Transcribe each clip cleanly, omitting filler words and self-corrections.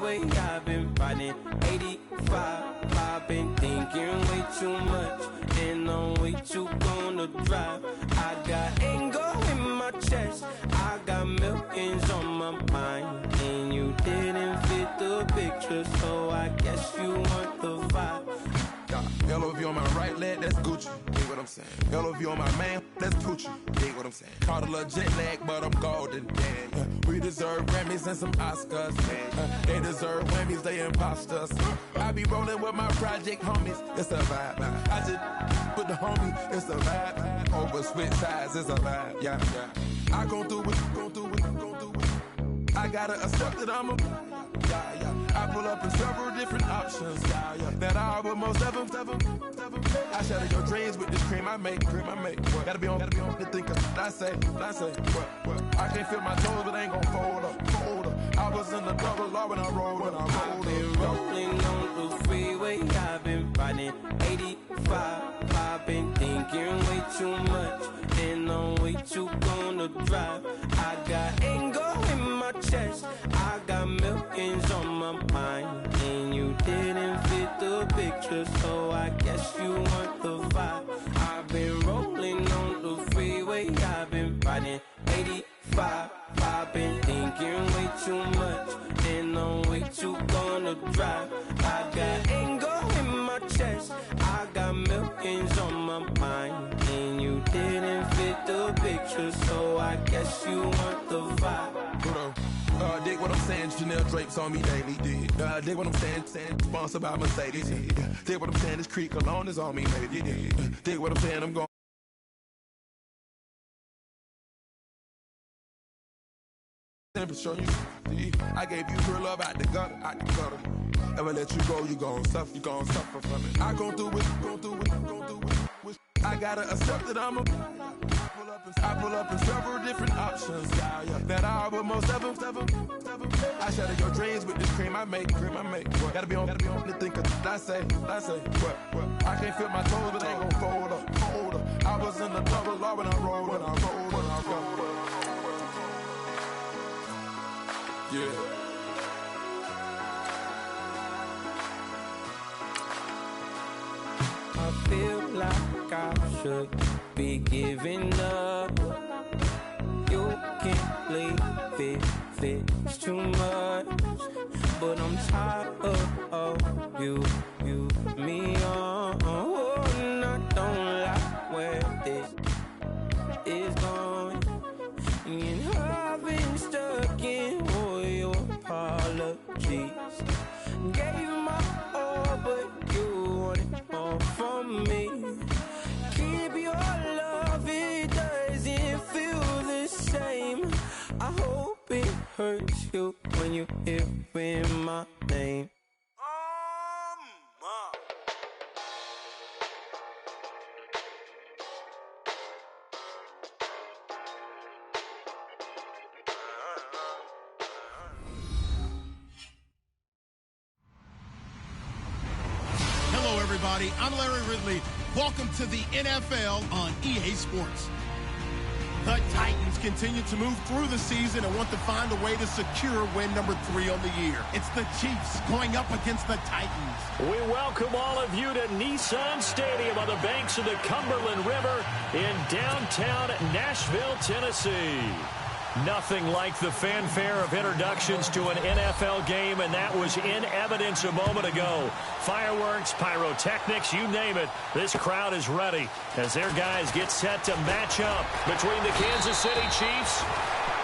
freeway, I've been riding 85. I've been thinking way too much, and I'm way too gonna drive. I got anger in my chest, I got millions on my mind, and you didn't fit the picture, so I guess you want the vibe. LOV on my right leg, that's Gucci. Dig what I'm saying? LOV on my man, that's Gucci. Dig what I'm saying? Caught a little jet lag, but I'm golden. Yeah. We deserve Grammys and some Oscars. They deserve Whammies, they imposters. I be rolling with my project homies, it's a vibe. I just put the homie, it's a vibe. Over switch sides, it's a vibe. Yeah. I gon' do it, gon' do it, gon' do it. I gotta accept that I'm a. I pull up in several different options. That I will most ever. I shatter your dreams with this cream I make. What? Gotta be on the thinker. I say. What? I can't feel my toes, but ain't gon' fold up. I was in the double law when I rolled. I've been rolling on the freeway. I've been riding 85. I've been thinking way too much, and I'm way too gonna drive. I got anger in my chest, I got millions on my mind, and you didn't fit the picture, so I guess you want the vibe. I've been rolling on the freeway, I've been riding 85. I've been thinking way too much, and I'm way too gonna drive. I got anger in my chest, I got millions on my mind, and you didn't fit the picture, so I guess you want the vibe. Dig what I'm saying, Chanel drapes on me daily. Dig what I'm saying, sponsored by Mercedes. Dig what I'm saying, this Creek alone is on me, baby. Dig what I'm saying, I'm going. Show you, I gave you real love out the gutter. Ever let you go, you gon' suffer from it. I gon' do it. I gotta accept that I'm a. I pull up in several different options. That I will most ever. I shatter your dreams with this cream I make. What? Gotta be on the thinker. I say. What? I can't feel my toes, but ain't gon' fold up. I was in the double law when I rolled. Yeah. I feel like I should be giving up. You can't leave it's too much, but I'm tired of you, me on. And I don't like where this is going, and I've been stuck in all your apologies. Gave my all, but you wanted more from me. Keep your love, it doesn't feel the same. I hope it hurts you when you hear my name. Hello, everybody. I'm Larry Ridley. Welcome to the NFL on EA Sports. The Titans continue to move through the season and want to find a way to secure win number 3 on the year. It's the Chiefs going up against the Titans. We welcome all of you to Nissan Stadium on the banks of the Cumberland River in downtown Nashville, Tennessee. Nothing like the fanfare of introductions to an NFL game, and that was in evidence a moment ago. Fireworks, pyrotechnics, you name it. This crowd is ready as their guys get set to match up between the Kansas City Chiefs.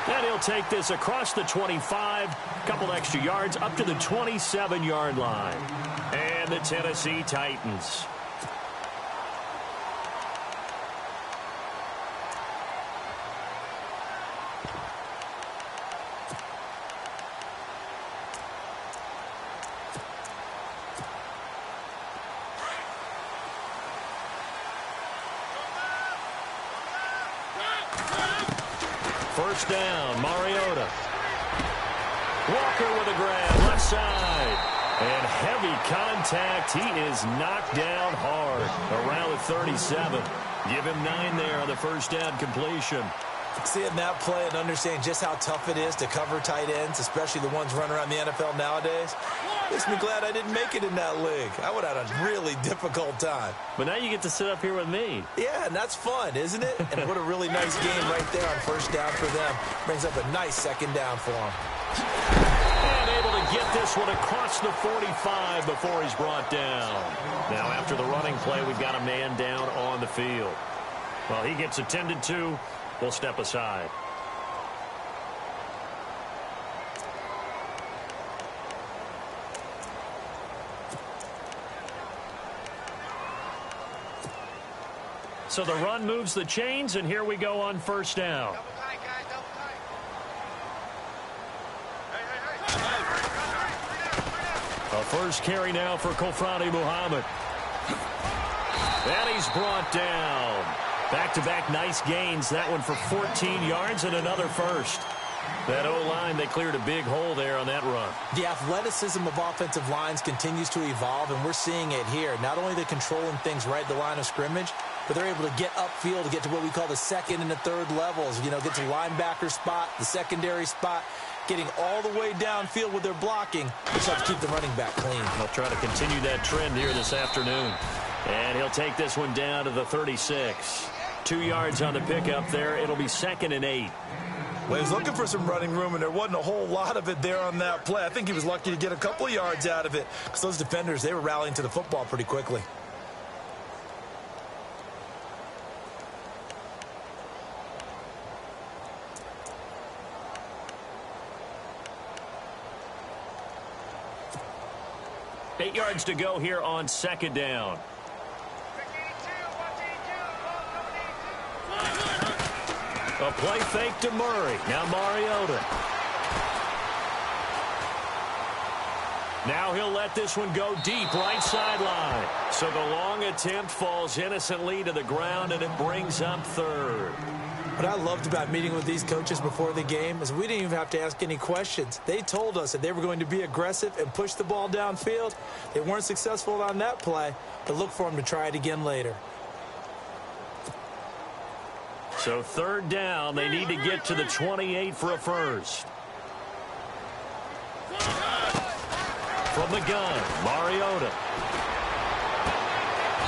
And he'll take this across the 25, couple extra yards up to the 27-yard line. And the Tennessee Titans. First down, Mariota. Walker with a grab, left side. And heavy contact. He is knocked down hard around the 37. Give him 9 there on the first down completion. Seeing that play and understanding just how tough it is to cover tight ends, especially the ones running around the NFL nowadays, makes me glad I didn't make it in that league. I would have had a really difficult time. But now you get to sit up here with me. Yeah, and that's fun, isn't it? And what a really nice game right there on first down for them. Brings up a nice second down for them. And able to get this one across the 45 before he's brought down. Now after the running play, we've got a man down on the field. Well, he gets attended to. We'll step aside. So the run moves the chains, and here we go on first down. Double tight, guys, double tight. A first carry now for Kofrani Muhammad. And he's brought down. Back-to-back nice gains. That one for 14 yards and another first. That O-line, they cleared a big hole there on that run. The athleticism of offensive lines continues to evolve, and we're seeing it here. Not only are they controlling things right at the line of scrimmage, but they're able to get upfield to get to what we call the second and the third levels. You know, get to linebacker spot, the secondary spot, getting all the way downfield with their blocking. Just have to keep the running back clean. They'll try to continue that trend here this afternoon. And he'll take this one down to the 36. 2 yards on the pickup there. It'll be 2nd and 8. Well, he was looking for some running room, and there wasn't a whole lot of it there on that play. I think he was lucky to get a couple of yards out of it because those defenders, they were rallying to the football pretty quickly. Eight yards to go here on second down. A play fake to Murray. Now Mariota. Now he'll let this one go deep right sideline. So the long attempt falls innocently to the ground, and it brings up third. What I loved about meeting with these coaches before the game is we didn't even have to ask any questions. They told us that they were going to be aggressive and push the ball downfield. They weren't successful on that play, but look for them to try it again later. So third down, they need to get to the 28 for a first. From the gun, Mariota.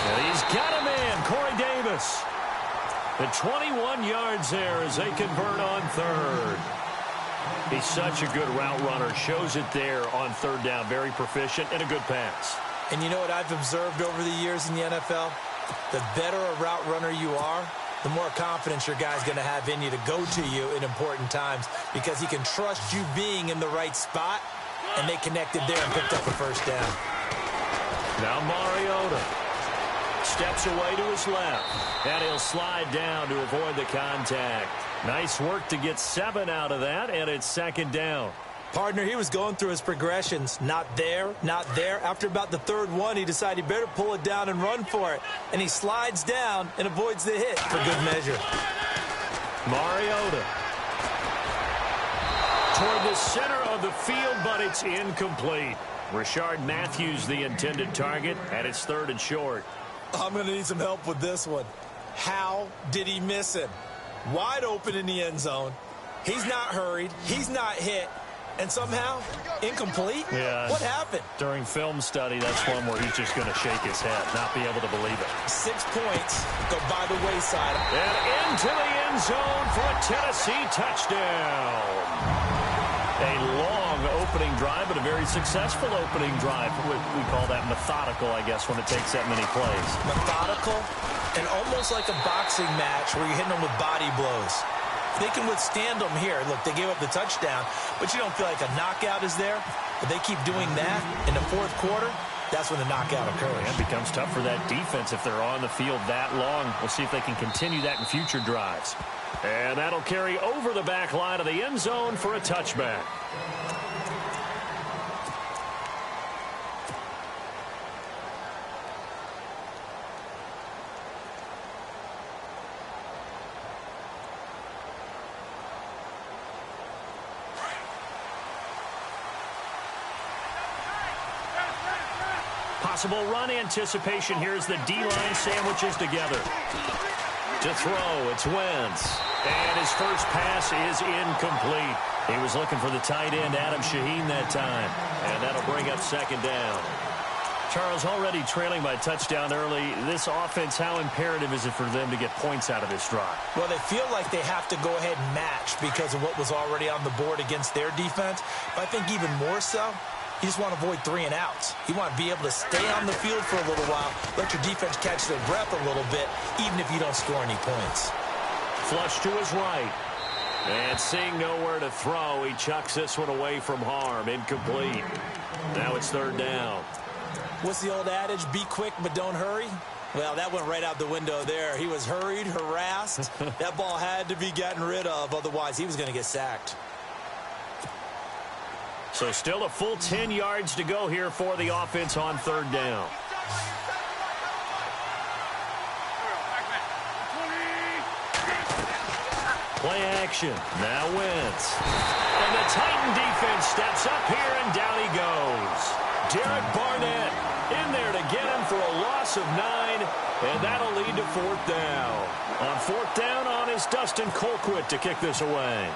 And he's got a man, Corey Davis. The 21 yards there as they convert on third. He's such a good route runner. Shows it there on third down. Very proficient and a good pass. And you know what I've observed over the years in the NFL? The better a route runner you are, the more confidence your guy's going to have in you to go to you in important times because he can trust you being in the right spot, and they connected there and picked up a first down. Now Mariota steps away to his left, and he'll slide down to avoid the contact. Nice work to get 7 out of that, and it's second down. Partner, he was going through his progressions. Not there, not there. After about the third one, he decided he better pull it down and run for it. And he slides down and avoids the hit for good measure. Mariota toward the center of the field, but it's incomplete. Rashard Matthews, the intended target, and it's third and short. I'm going to need some help with this one. How did he miss him? Wide open in the end zone. He's not hurried. He's not hit. And somehow, incomplete? Yeah. What happened? During film study, that's one where he's just going to shake his head, not be able to believe it. 6 points go by the wayside. And into the end zone for a Tennessee touchdown. A long opening drive, but a very successful opening drive. We call that methodical, I guess, when it takes that many plays. Methodical and almost like a boxing match where you're hitting them with body blows. They can withstand them here. Look, they gave up the touchdown, but you don't feel like a knockout is there. But they keep doing that in the fourth quarter, that's when the knockout occurs. It becomes tough for that defense if they're on the field that long. We'll see if they can continue that in future drives. And that'll carry over the back line of the end zone for a touchback. Possible run anticipation here as the D-line sandwiches together. To throw, it's Wentz. And his first pass is incomplete. He was looking for the tight end, Adam Shaheen, that time. And that'll bring up second down. Charles, already trailing by a touchdown early. This offense, how imperative is it for them to get points out of this drive? Well, they feel like they have to go ahead and match because of what was already on the board against their defense. But I think even more so, you just want to avoid 3 and outs. You want to be able to stay on the field for a little while, let your defense catch their breath a little bit, even if you don't score any points. Flush to his right. And seeing nowhere to throw, he chucks this one away from harm. Incomplete. Now it's third down. What's the old adage? Be quick, but don't hurry? Well, that went right out the window there. He was hurried, harassed. That ball had to be gotten rid of. Otherwise, he was going to get sacked. So still a full 10 yards to go here for the offense on third down. Play action. Now Wentz. And the Titan defense steps up here, and down he goes. Derek Barnett in there to get him for a loss of 9, and that'll lead to fourth down. On fourth down on is Dustin Colquitt to kick this away.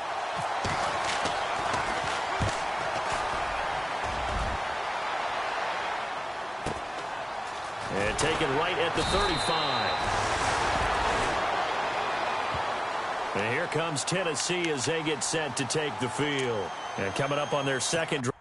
And taken right at the 35. And here comes Tennessee as they get set to take the field. And coming up on their second drive.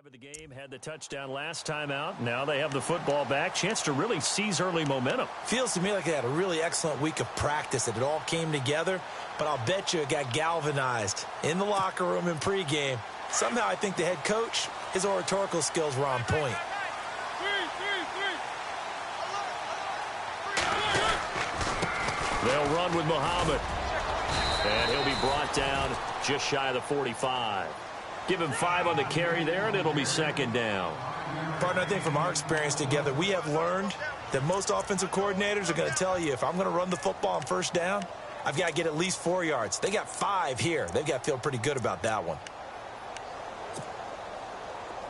Of the game, had the touchdown last time out. Now they have the football back. Chance to really seize early momentum. Feels to me like they had a really excellent week of practice, that it all came together, but I'll bet you it got galvanized in the locker room in pregame. Somehow I think the head coach, his oratorical skills were on point. They'll run with Muhammad. And he'll be brought down just shy of the 45. Give him 5 on the carry there, and it'll be second down. Partner, I think from our experience together, we have learned that most offensive coordinators are going to tell you, if I'm going to run the football on first down, I've got to get at least 4 yards. They got 5 here. They've got to feel pretty good about that one.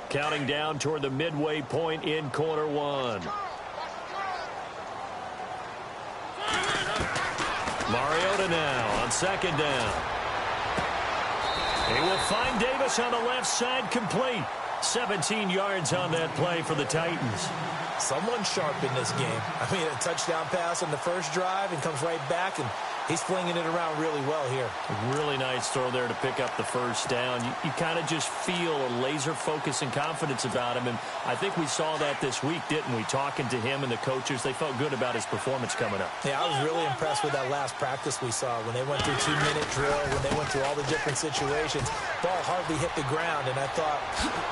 Counting down toward the midway point in quarter 1. Mariota now on second down. He will find Davis on the left side, complete. 17 yards on that play for the Titans. Someone sharp in this game. I mean, a touchdown pass on the first drive and comes right back, and he's flinging it around really well here. Really nice throw there to pick up the first down. You kind of just feel a laser focus and confidence about him, and I think we saw that this week, didn't we? Talking to him and the coaches, they felt good about his performance coming up. Yeah, I was really impressed with that last practice we saw when they went through 2-minute drill, when they went through all the different situations. Ball hardly hit the ground, and I thought,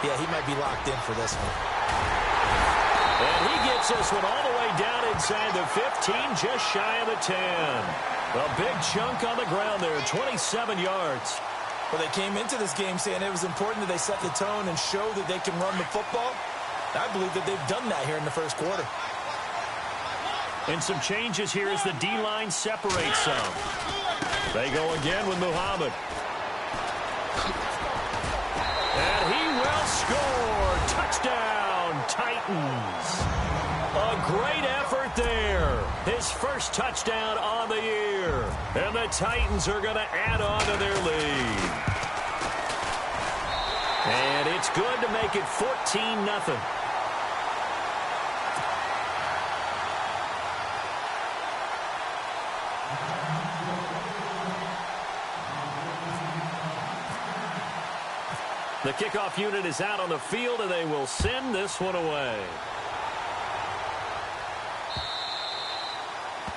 yeah, he might be locked in for this one. And he gets this one all the way down inside the 15, just shy of the 10. A big chunk on the ground there, 27 yards. Well, they came into this game saying it was important that they set the tone and show that they can run the football. I believe that they've done that here in the first quarter. And some changes here as the D-line separates some. They go again with Muhammad. And he will score. Touchdown, Titans. A great effort there. His first touchdown on the year. And the Titans are going to add on to their lead. And it's good to make it 14-0. The kickoff unit is out on the field, and they will send this one away.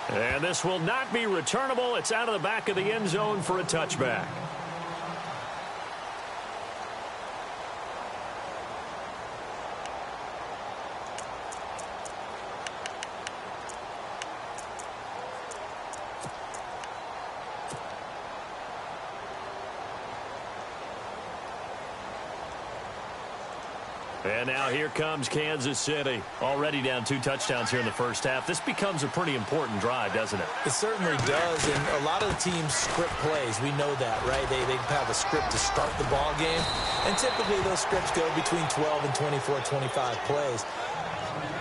And this will not be returnable. It's out of the back of the end zone for a touchback. And now here comes Kansas City. Already down 2 touchdowns here in the first half. This becomes a pretty important drive, doesn't it? It certainly does, and a lot of the teams script plays. We know that, right? They have a script to start the ball game, and typically those scripts go between 12 and 24, 25 plays.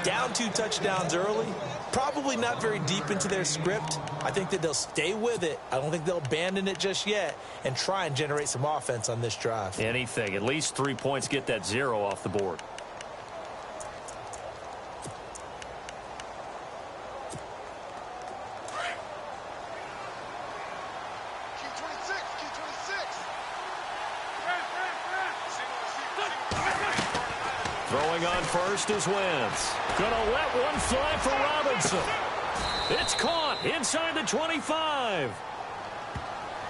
Down 2 touchdowns early, probably not very deep into their script. I think that they'll stay with it. I don't think they'll abandon it just yet and try and generate some offense on this drive. Anything. At least 3 points, get that 0 off the board. Throwing on first is Wentz. Gonna let one fly for Robinson. It's caught inside the 25.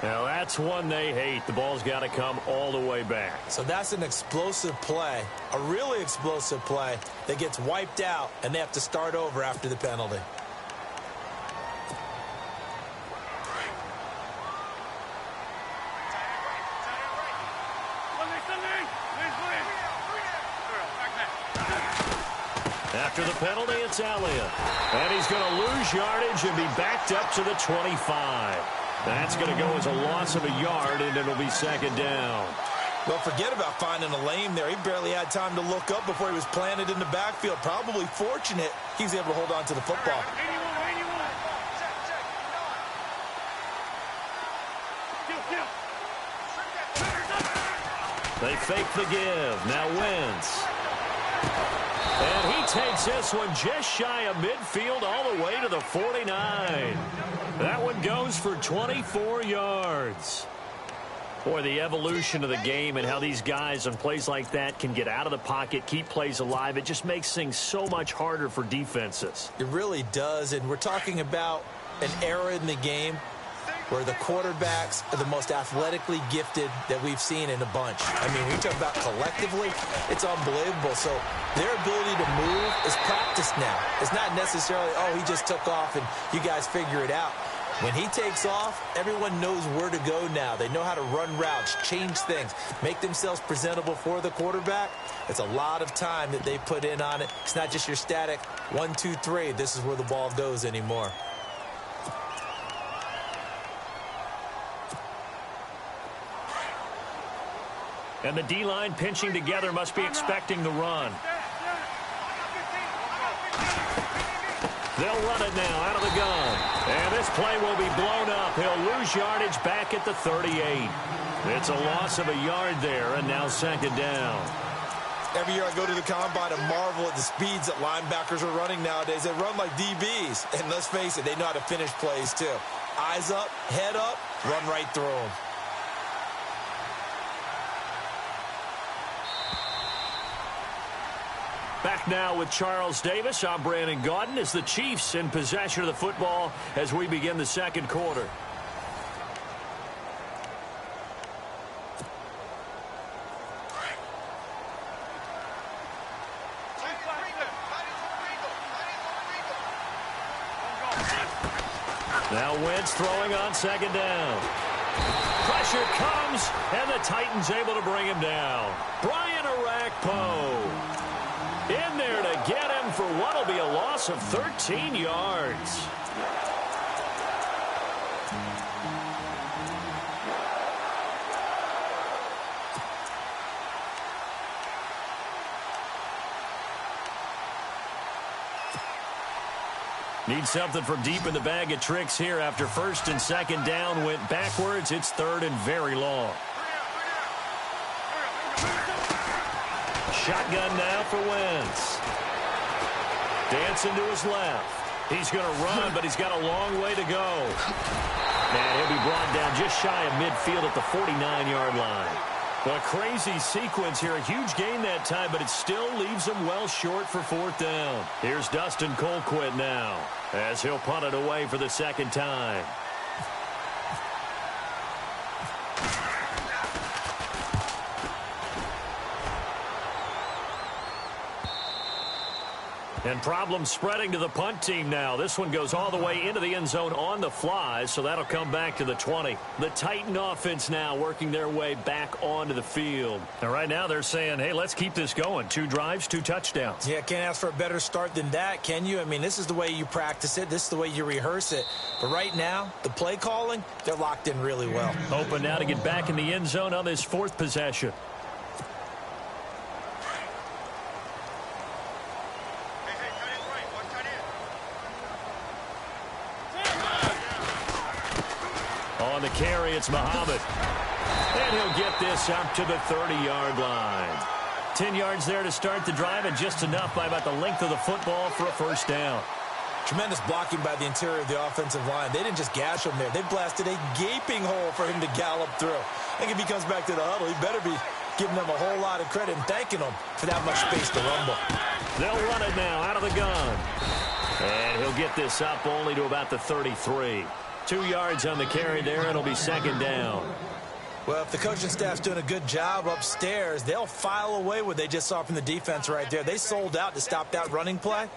Now that's one they hate. The ball's got to come all the way back. So that's an explosive play, a really explosive play that gets wiped out, and they have to start over after the penalty. After the penalty, it's Elliott. And he's going to lose yardage and be backed up to the 25. That's going to go as a loss of a yard, and it'll be second down. Well, forget about finding a lane there. He barely had time to look up before he was planted in the backfield. Probably fortunate he's able to hold on to the football. They fake the give. Now Wentz. And he takes this one just shy of midfield all the way to the 49. That one goes for 24 yards. Boy, the evolution of the game and how these guys on plays like that can get out of the pocket, keep plays alive, it just makes things so much harder for defenses. It really does, and we're talking about an era in the game where the quarterbacks are the most athletically gifted that we've seen in a bunch. I mean, we talk about collectively, it's unbelievable. So their ability to move is practiced now. It's not necessarily, oh, he just took off and you guys figure it out. When he takes off, everyone knows where to go now. They know how to run routes, change things, make themselves presentable for the quarterback. It's a lot of time that they put in on it. It's not just your static 1, 2, 3. This is where the ball goes anymore. And the D-line pinching together must be expecting the run. They'll run it now out of the gun. And this play will be blown up. He'll lose yardage back at the 38. It's a loss of a yard there, and now second down. Every year I go to the combine and marvel at the speeds that linebackers are running nowadays. They run like DBs. And let's face it, they know how to finish plays too. Eyes up, head up, run right through them. Back now with Charles Davis. I'm Brandon Gaudin as the Chiefs in possession of the football as we begin the second quarter. Now Wentz throwing on second down. Pressure comes, and the Titans able to bring him down. Brian Orakpo in there to get him for what will be a loss of 13 yards. Need something from deep in the bag of tricks here after first and second down went backwards. It's third and very long. Shotgun now for Wentz. Dancing to his left. He's going to run, but he's got a long way to go. And he'll be brought down just shy of midfield at the 49-yard line. Well, a crazy sequence here. A huge gain that time, but it still leaves him well short for fourth down. Here's Dustin Colquitt now as he'll punt it away for the second time. And problems spreading to the punt team now. This one goes all the way into the end zone on the fly, so that'll come back to the 20. The Titan offense now working their way back onto the field. And right now they're saying, hey, let's keep this going. 2 drives, 2 touchdowns. Yeah, can't ask for a better start than that, can you? I mean, this is the way you practice it. This is the way you rehearse it. But right now, the play calling, they're locked in really well. Open now to get back in the end zone on this 4th possession. On the carry, it's Muhammad. And he'll get this up to the 30-yard line. 10 yards there to start the drive, and just enough by about the length of the football for a first down. Tremendous blocking by the interior of the offensive line. They didn't just gash him there. They blasted a gaping hole for him to gallop through. I think if he comes back to the huddle, he better be giving them a whole lot of credit and thanking them for that much space to rumble. They'll run it now out of the gun. And he'll get this up only to about the 33. 2 yards on the carry there. It'll be second down. Well, if the coaching staff's doing a good job upstairs, they'll file away what they just saw from the defense right there. They sold out to stop that running play.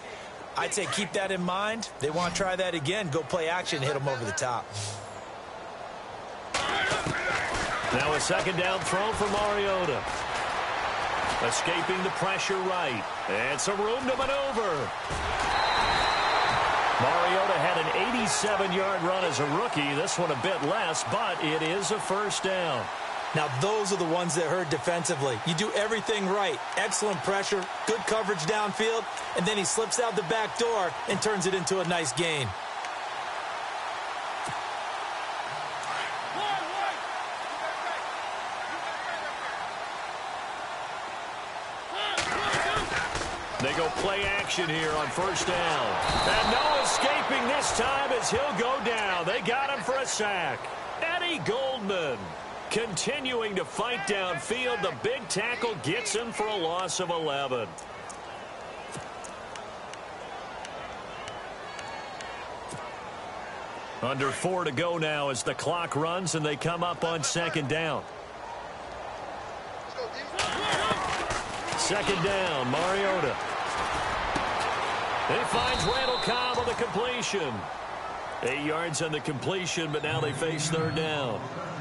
I'd say keep that in mind. They want to try that again. Go play action, hit them over the top. Now a second down throw for Mariota. Escaping the pressure right. And some room to maneuver. Mariota had an 87-yard run as a rookie. This one a bit less, but it is a first down. Now, those are the ones that hurt defensively. You do everything right. Excellent pressure, good coverage downfield, and then he slips out the back door and turns it into a nice gain. They go play action here on first down. And no escaping this time as he'll go down. They got him for a sack. Eddie Goldman continuing to fight downfield. The big tackle gets him for a loss of 11. Under 4 to go now as the clock runs and they come up on second down. Second down, Mariota. He finds Randall Cobb on the completion. 8 yards on the completion, but now they face third down.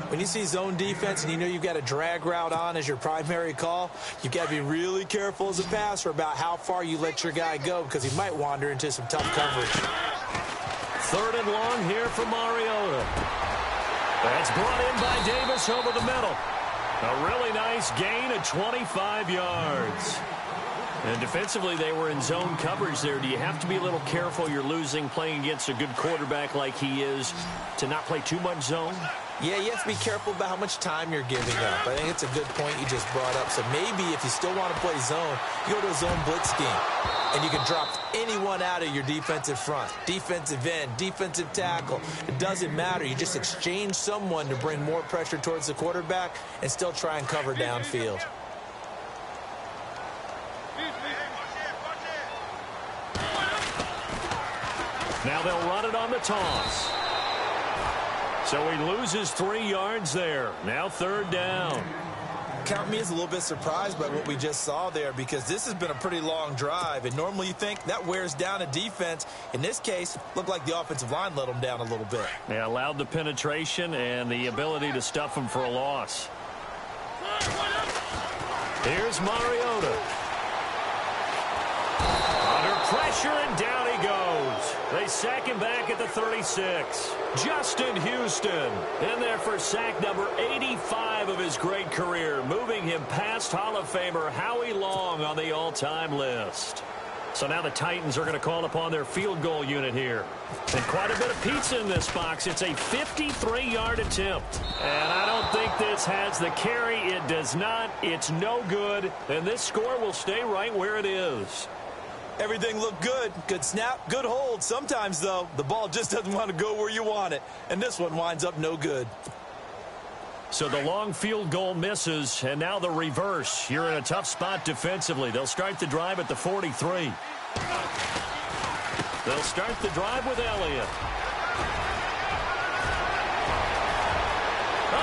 When you see zone defense and you know you've got a drag route on as your primary call, you've got to be really careful as a passer about how far you let your guy go because he might wander into some tough coverage. Third and long here for Mariota. That's brought in by Davis over the middle. A really nice gain of 25 yards. And defensively, they were in zone coverage there. Do you have to be a little careful you're losing playing against a good quarterback like he is to not play too much zone? Yeah, you have to be careful about how much time you're giving up. I think it's a good point you just brought up. So maybe if you still want to play zone, you go to a zone blitz scheme. And you can drop anyone out of your defensive front. Defensive end, defensive tackle. It doesn't matter. You just exchange someone to bring more pressure towards the quarterback and still try and cover downfield. Now they'll run it on the toss. So he loses 3 yards there. Now third down. Count me as a little bit surprised by what we just saw there because this has been a pretty long drive. And normally you think that wears down a defense. In this case, looked like the offensive line let them down a little bit. They allowed the penetration and the ability to stuff them for a loss. Here's Mariota. Under pressure, and down he goes. They sack him back at the 36. Justin Houston in there for sack number 85 of his great career, moving him past Hall of Famer Howie Long on the all-time list. So now the Titans are going to call upon their field goal unit here. And quite a bit of pizza in this box. It's a 53-yard attempt. And I don't think this has the carry. It does not. It's no good. And this score will stay right where it is. Everything looked good. Good snap, good hold. Sometimes, though, the ball just doesn't want to go where you want it. And this one winds up no good. So the long field goal misses, and now the reverse. You're in a tough spot defensively. They'll start the drive at the 43. They'll start the drive with Elliott.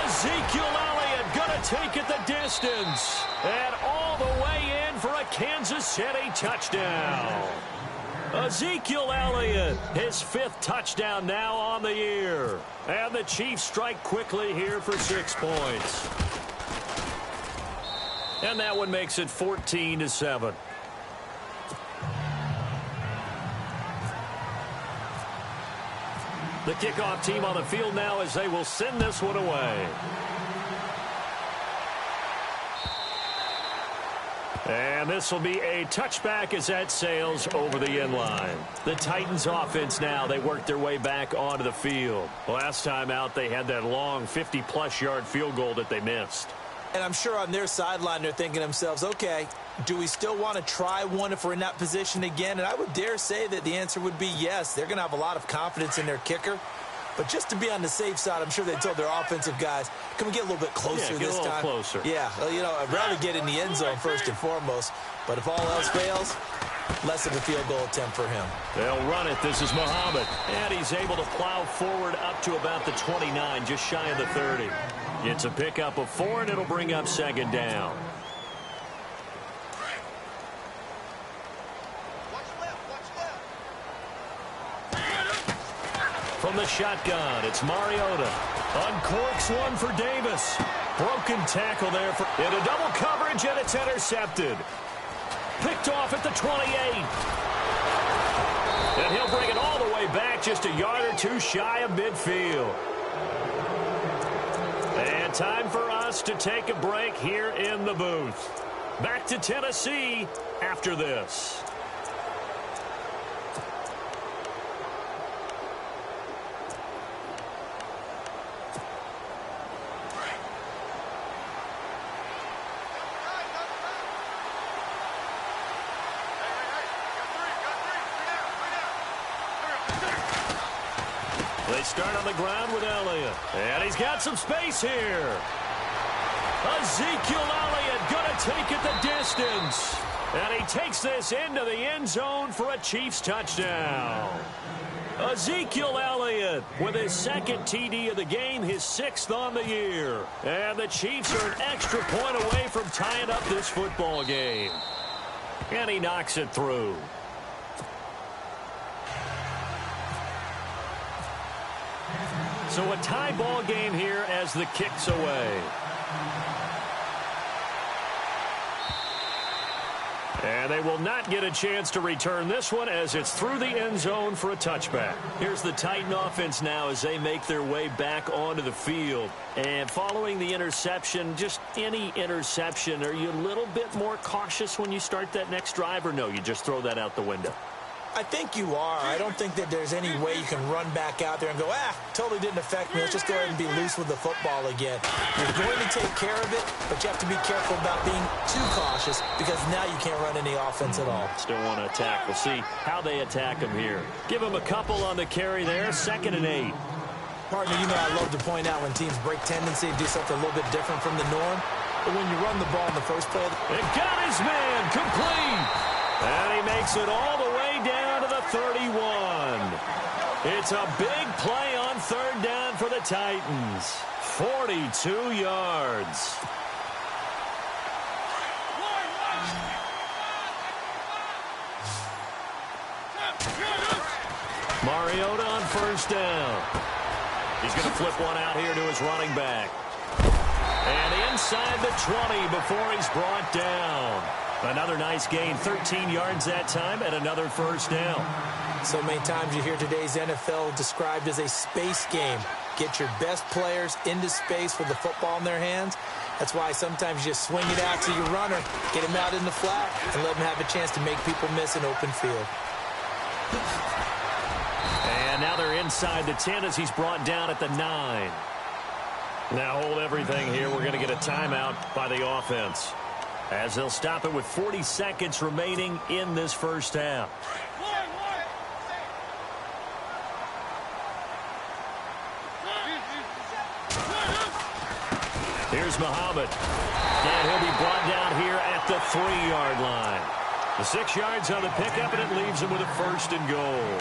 Ezekiel Elliott going to take it the distance. And all the way in for a Kansas City touchdown. Ezekiel Elliott, his 5th touchdown now on the year. And the Chiefs strike quickly here for 6 points. And that one makes it 14-7. The kickoff team on the field now as they will send this one away. And this will be a touchback as that sails over the end line. The Titans offense now, they work their way back onto the field. Last time out, they had that long 50-plus yard field goal that they missed. And I'm sure on their sideline, they're thinking to themselves, okay, do we still want to try one if we're in that position again? And I would dare say that the answer would be yes. They're going to have a lot of confidence in their kicker. But just to be on the safe side, I'm sure they told their offensive guys, can we get a little bit closer this time? Get a little closer. Yeah, well, you know, I'd rather get in the end zone first and foremost. But if all else fails, less of a field goal attempt for him. They'll run it. This is Muhammad. And he's able to plow forward up to about the 29, just shy of the 30. It's a pickup of 4, and it'll bring up 2nd down. From the shotgun, it's Mariota. Uncorks one for Davis. Broken tackle there into double coverage, and it's intercepted. Picked off at the 28. And he'll bring it all the way back, just a yard or 2 shy of midfield. And time for us to take a break here in the booth. Back to Tennessee after this. They start on the ground with Elliott. And he's got some space here. Ezekiel Elliott going to take it the distance. And he takes this into the end zone for a Chiefs touchdown. Ezekiel Elliott with his 2nd TD of the game, his 6th on the year. And the Chiefs are an extra point away from tying up this football game. And he knocks it through. So a tie ball game here as the kick's away. And they will not get a chance to return this one as it's through the end zone for a touchback. Here's the Titan offense now as they make their way back onto the field. And following the interception, just any interception, are you a little bit more cautious when you start that next drive, or no, you just throw that out the window? I think you are. I don't think that there's any way you can run back out there and go, totally didn't affect me. Let's just go ahead and be loose with the football again. You're going to take care of it, but you have to be careful about being too cautious because now you can't run any offense at all. Still want to attack. We'll see how they attack him here. Give him a couple on the carry there. 2nd and 8. Partner, you know I love to point out when teams break tendency and do something a little bit different from the norm. But when you run the ball in the first play... It got his man complete. And he makes it all the way down to the 31. It's a big play on 3rd down for the Titans. 42 yards. Mariota on 1st down. He's going to flip one out here to his running back. And inside the 20 before he's brought down. Another nice gain, 13 yards that time, and another 1st down. So many times you hear today's NFL described as a space game. Get your best players into space with the football in their hands. That's why sometimes you just swing it out to your runner, get him out in the flat, and let him have a chance to make people miss an open field. And now they're inside the 10 as he's brought down at the 9. Now hold everything here. We're going to get a timeout by the offense, as they'll stop it with 40 seconds remaining in this 1st half. Here's Muhammad. And he'll be brought down here at the 3-yard line. The 6 yards on the pickup, and it leaves him with a 1st and goal.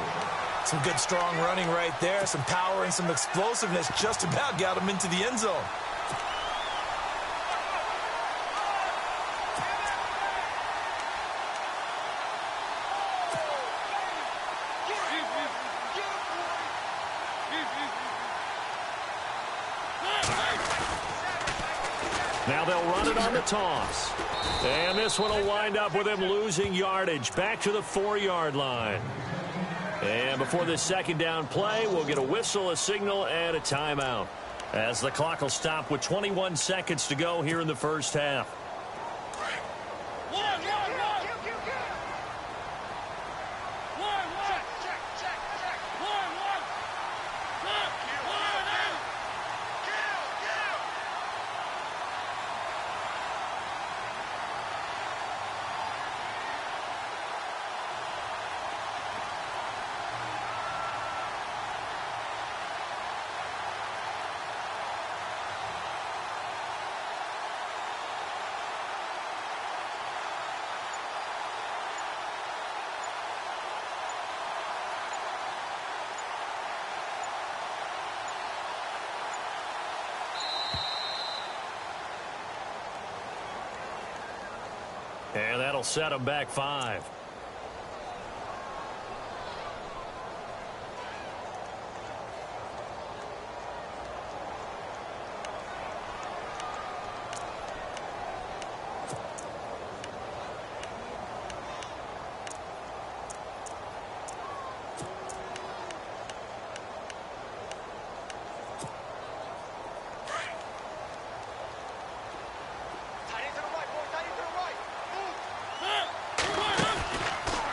Some good, strong running right there. Some power and some explosiveness just about got him into the end zone. they'll run it on the toss. And this one will wind up with him losing yardage back to the 4-yard line. And before this second down play, we'll get a whistle, a signal, and a timeout, as the clock will stop with 21 seconds to go here in the first half. And that'll set them back 5.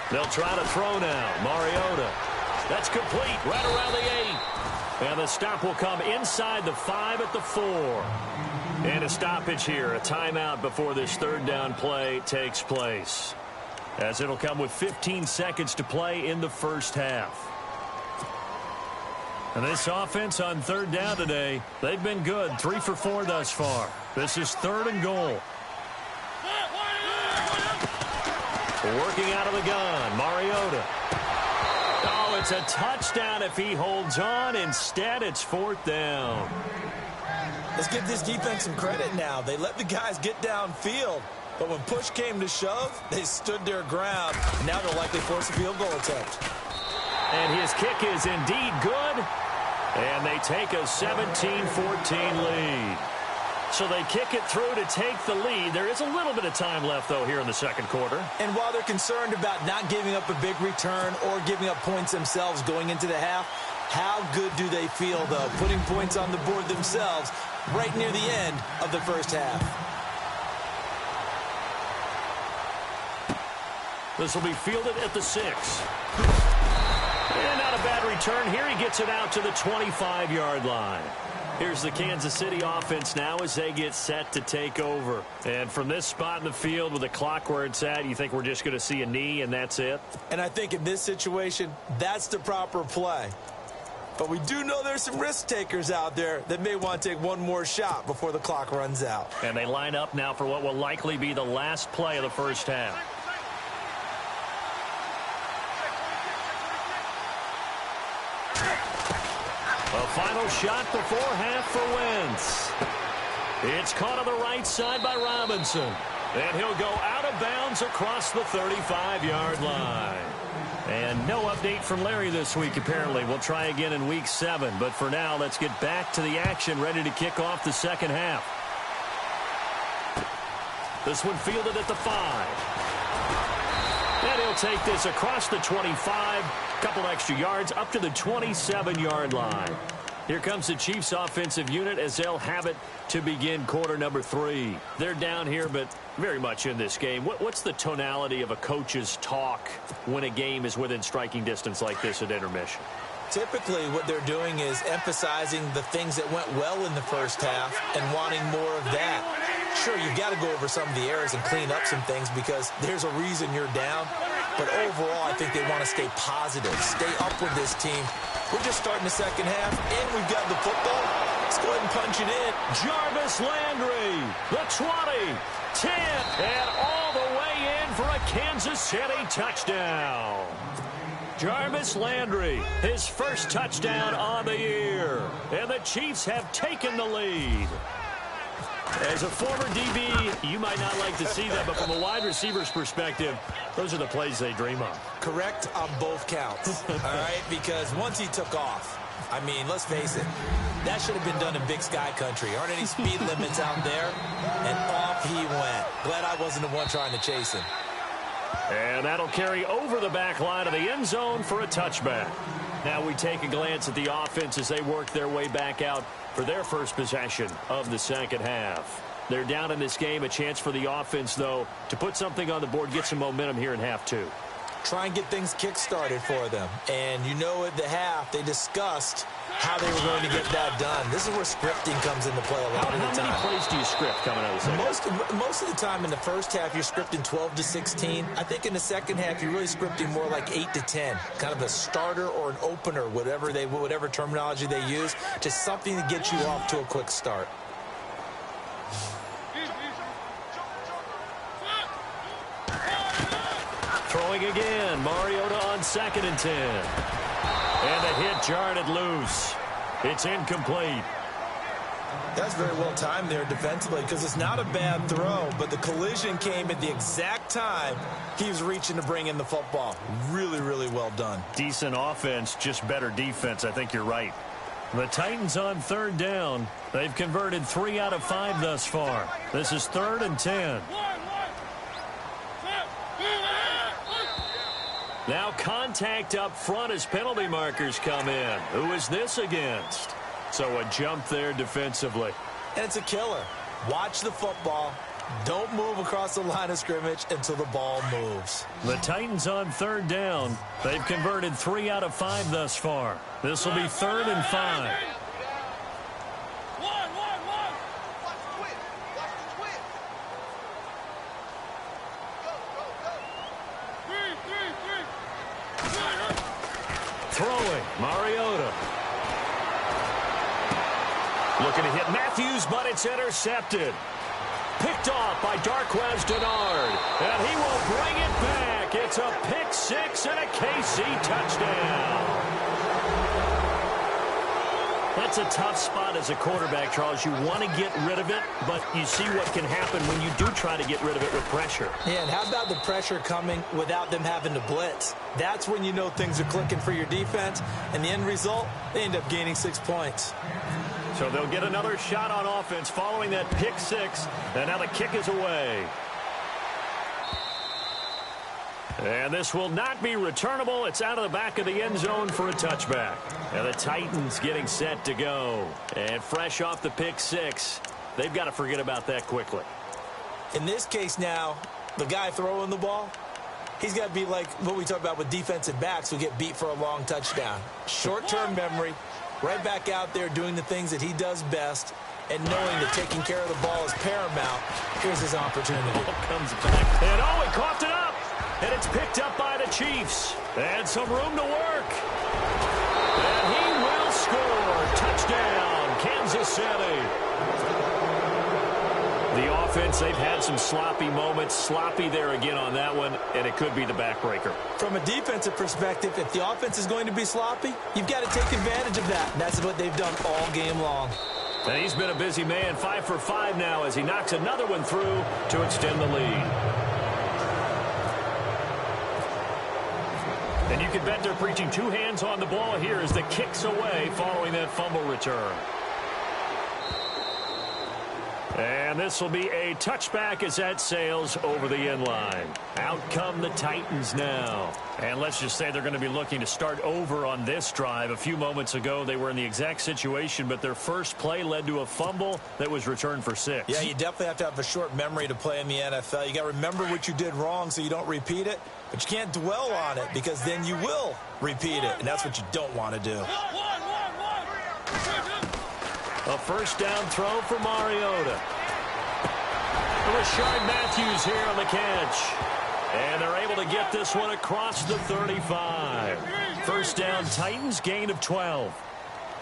They'll try to throw now. Mariota. That's complete right around the 8. And the stop will come inside the 5 at the 4. And a stoppage here, a timeout before this third down play takes place, as it'll come with 15 seconds to play in the first half. And this offense on third down today, they've been good. 3 for 4 thus far. This is 3rd and goal. Working out of the gun, Mariota. Oh, it's a touchdown if he holds on. Instead, it's 4th down. Let's give this defense some credit now. They let the guys get downfield, but when push came to shove, they stood their ground. Now they'll likely force a field goal attempt. And his kick is indeed good, and they take a 17-14 lead. So they kick it through to take the lead. There is a little bit of time left, though, here in the second quarter. And while they're concerned about not giving up a big return or giving up points themselves going into the half, how good do they feel, though, putting points on the board themselves right near the end of the first half? This will be fielded at the 6. And not a bad return here. He gets it out to the 25-yard line. Here's the Kansas City offense now as they get set to take over. And from this spot in the field with the clock where it's at, you think we're just going to see a knee and that's it? And I think in this situation, that's the proper play. But we do know there's some risk takers out there that may want to take one more shot before the clock runs out. And they line up now for what will likely be the last play of the first half. A final shot before half for Wentz. It's caught on the right side by Robinson. And he'll go out of bounds across the 35-yard line. And no update from Larry this week, apparently. We'll try again in week 7. But for now, let's get back to the action, ready to kick off the second half. This one fielded at the 5. And he'll take this across the 25. Couple extra yards up to the 27-yard line. Here comes the Chiefs offensive unit as they'll have it to begin quarter number 3. They're down here, but very much in this game. What's the tonality of a coach's talk when a game is within striking distance like this at intermission? Typically, what they're doing is emphasizing the things that went well in the first half and wanting more of that. Sure, you've got to go over some of the errors and clean up some things because there's a reason you're down. But overall, I think they want to stay positive, stay up with this team. We're just starting the second half, and we've got the football. Let's go ahead and punch it in. Jarvis Landry, the 20, 10, and all the way in for a Kansas City touchdown. Jarvis Landry, his first touchdown on the year. And the Chiefs have taken the lead. As a former DB, you might not like to see that, but from a wide receiver's perspective, those are the plays they dream of. Correct on both counts, all right? Because once he took off, I mean, let's face it. That should have been done in Big Sky country. Aren't any speed limits out there? And off he went. Glad I wasn't the one trying to chase him. And that'll carry over the back line of the end zone for a touchback. Now we take a glance at the offense as they work their way back out for their first possession of the second half. They're down in this game. A chance for the offense, though, to put something on the board, get some momentum here in half two. Try and get things kick-started for them. And you know at the half, they discussed how they were going to get that done. This is where scripting comes into play a lot of the time. How many plays do you script coming out of the second? Most of the time in the first half, you're scripting 12 to 16. I think in the second half, you're really scripting more like 8 to 10. Kind of a starter or an opener, whatever terminology they use. Just something to get you off to a quick start. Throwing again. Mariota on 2nd and 10. And the hit jarred it loose. It's incomplete. That's very well timed there defensively because it's not a bad throw, but the collision came at the exact time he was reaching to bring in the football. Really, really well done. Decent offense, just better defense. I think you're right. The Titans on 3rd down. They've converted 3 out of 5 thus far. This is 3rd and 10. Now contact up front as penalty markers come in. Who is this against? So a jump there defensively. And it's a killer. Watch the football. Don't move across the line of scrimmage until the ball moves. The Titans on 3rd down. They've converted 3 out of 5 thus far. This will be 3rd and 5. Throwing, Mariota. Looking to hit Matthews, but it's intercepted. Picked off by Darquez Dennard. And he will bring it back. It's a pick 6 and a KC touchdown. That's a tough spot as a quarterback, Charles. You want to get rid of it, but you see what can happen when you do try to get rid of it with pressure. Yeah, and how about the pressure coming without them having to blitz? That's when you know things are clicking for your defense, and the end result, they end up gaining 6 points. So they'll get another shot on offense following that pick 6, and now the kick is away. And this will not be returnable. It's out of the back of the end zone for a touchback. And the Titans getting set to go. And fresh off the pick 6, they've got to forget about that quickly. In this case now, the guy throwing the ball, he's got to be like what we talk about with defensive backs who get beat for a long touchdown. Short-term memory, right back out there doing the things that he does best, and knowing that taking care of the ball is paramount. Here's his opportunity. Ball comes back. And he coughed it up. And it's picked up by the Chiefs. And some room to work. And he will score. Touchdown, Kansas City. The offense, they've had some sloppy moments. Sloppy there again on that one, and it could be the backbreaker. From a defensive perspective, if the offense is going to be sloppy, you've got to take advantage of that. And that's what they've done all game long. And he's been a busy man, 5 for 5 now as he knocks another one through to extend the lead. And you can bet they're preaching 2 hands on the ball here as the kick's away following that fumble return. And this will be a touchback as that sails over the end line. Out come the Titans now. And let's just say they're going to be looking to start over on this drive. A few moments ago, they were in the exact situation, but their first play led to a fumble that was returned for 6. Yeah, you definitely have to have a short memory to play in the NFL. You got to remember what you did wrong so you don't repeat it, but you can't dwell on it because then you will repeat it, and that's what you don't want to do. A first down throw for Mariota. Rashard Matthews here on the catch. And they're able to get this one across the 35. First down, Titans, gain of 12.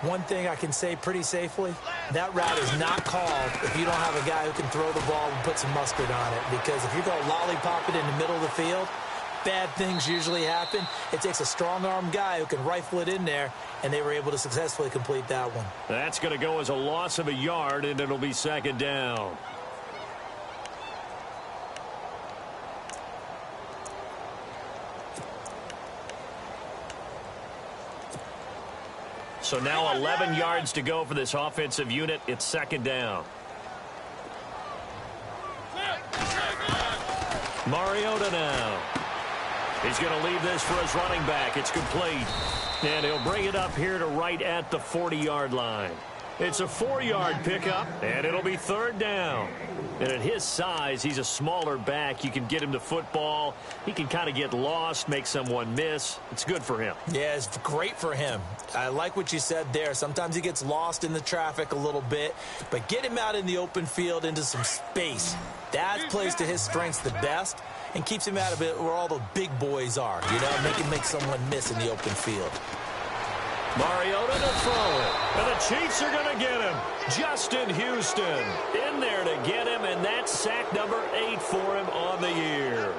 One thing I can say pretty safely, that route is not called if you don't have a guy who can throw the ball and put some mustard on it. Because if you're going to lollipop it in the middle of the field, bad things usually happen. It takes a strong-arm guy who can rifle it in there, and they were able to successfully complete that one. That's going to go as a loss of a yard, and it'll be second down. So now 11 yards to go for this offensive unit. It's second down. Mariota now. He's going to leave this for his running back. It's complete. And he'll bring it up here to right at the 40-yard line. It's a 4-yard pickup, and it'll be third down. And at his size, he's a smaller back. You can get him the football. He can kind of get lost, make someone miss. It's good for him. Yeah, it's great for him. I like what you said there. Sometimes he gets lost in the traffic a little bit, but get him out in the open field into some space. That plays to his strengths the best and keeps him out of it where all the big boys are. You know, make someone miss in the open field. Mariota to throw it. And the Chiefs are going to get him. Justin Houston in there to get him, and that's sack number 8 for him on the year.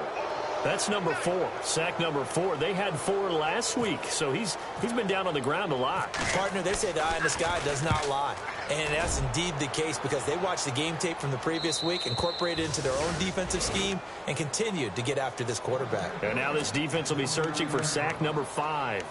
That's number 4. Sack number 4. They had 4 last week, so he's been down on the ground a lot. Partner, they say the eye in the sky does not lie. And that's indeed the case because they watched the game tape from the previous week, incorporated it into their own defensive scheme, and continued to get after this quarterback. And now this defense will be searching for sack number 5.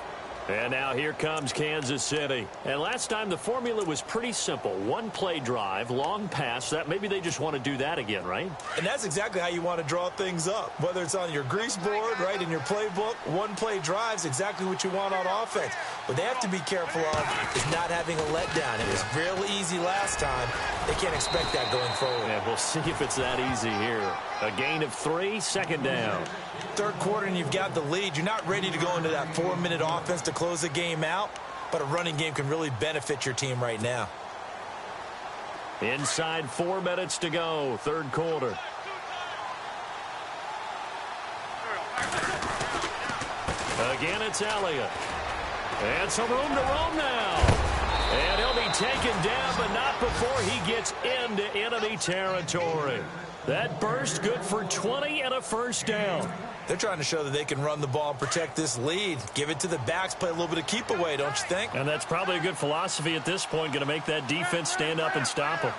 And now here comes Kansas City. And last time the formula was pretty simple. 1-play drive, long pass. That maybe they just want to do that again, right? And that's exactly how you want to draw things up. Whether it's on your grease board, right, in your playbook, 1-play drive is exactly what you want on offense. What they have to be careful of is not having a letdown. It was real easy last time. They can't expect that going forward. Yeah, we'll see if it's that easy here. A gain of 3, second down. Third quarter and you've got the lead. You're not ready to go into that 4-minute offense to close the game out, but a running game can really benefit your team right now. Inside 4 minutes to go, third quarter. Again, it's Elliott. And some room to roam now. And he'll be taken down, but not before he gets into enemy territory. That burst good for 20 and a first down. They're trying to show that they can run the ball and protect this lead. Give it to the backs, play a little bit of keep away, don't you think? And that's probably a good philosophy at this point, going to make that defense stand up and stop them.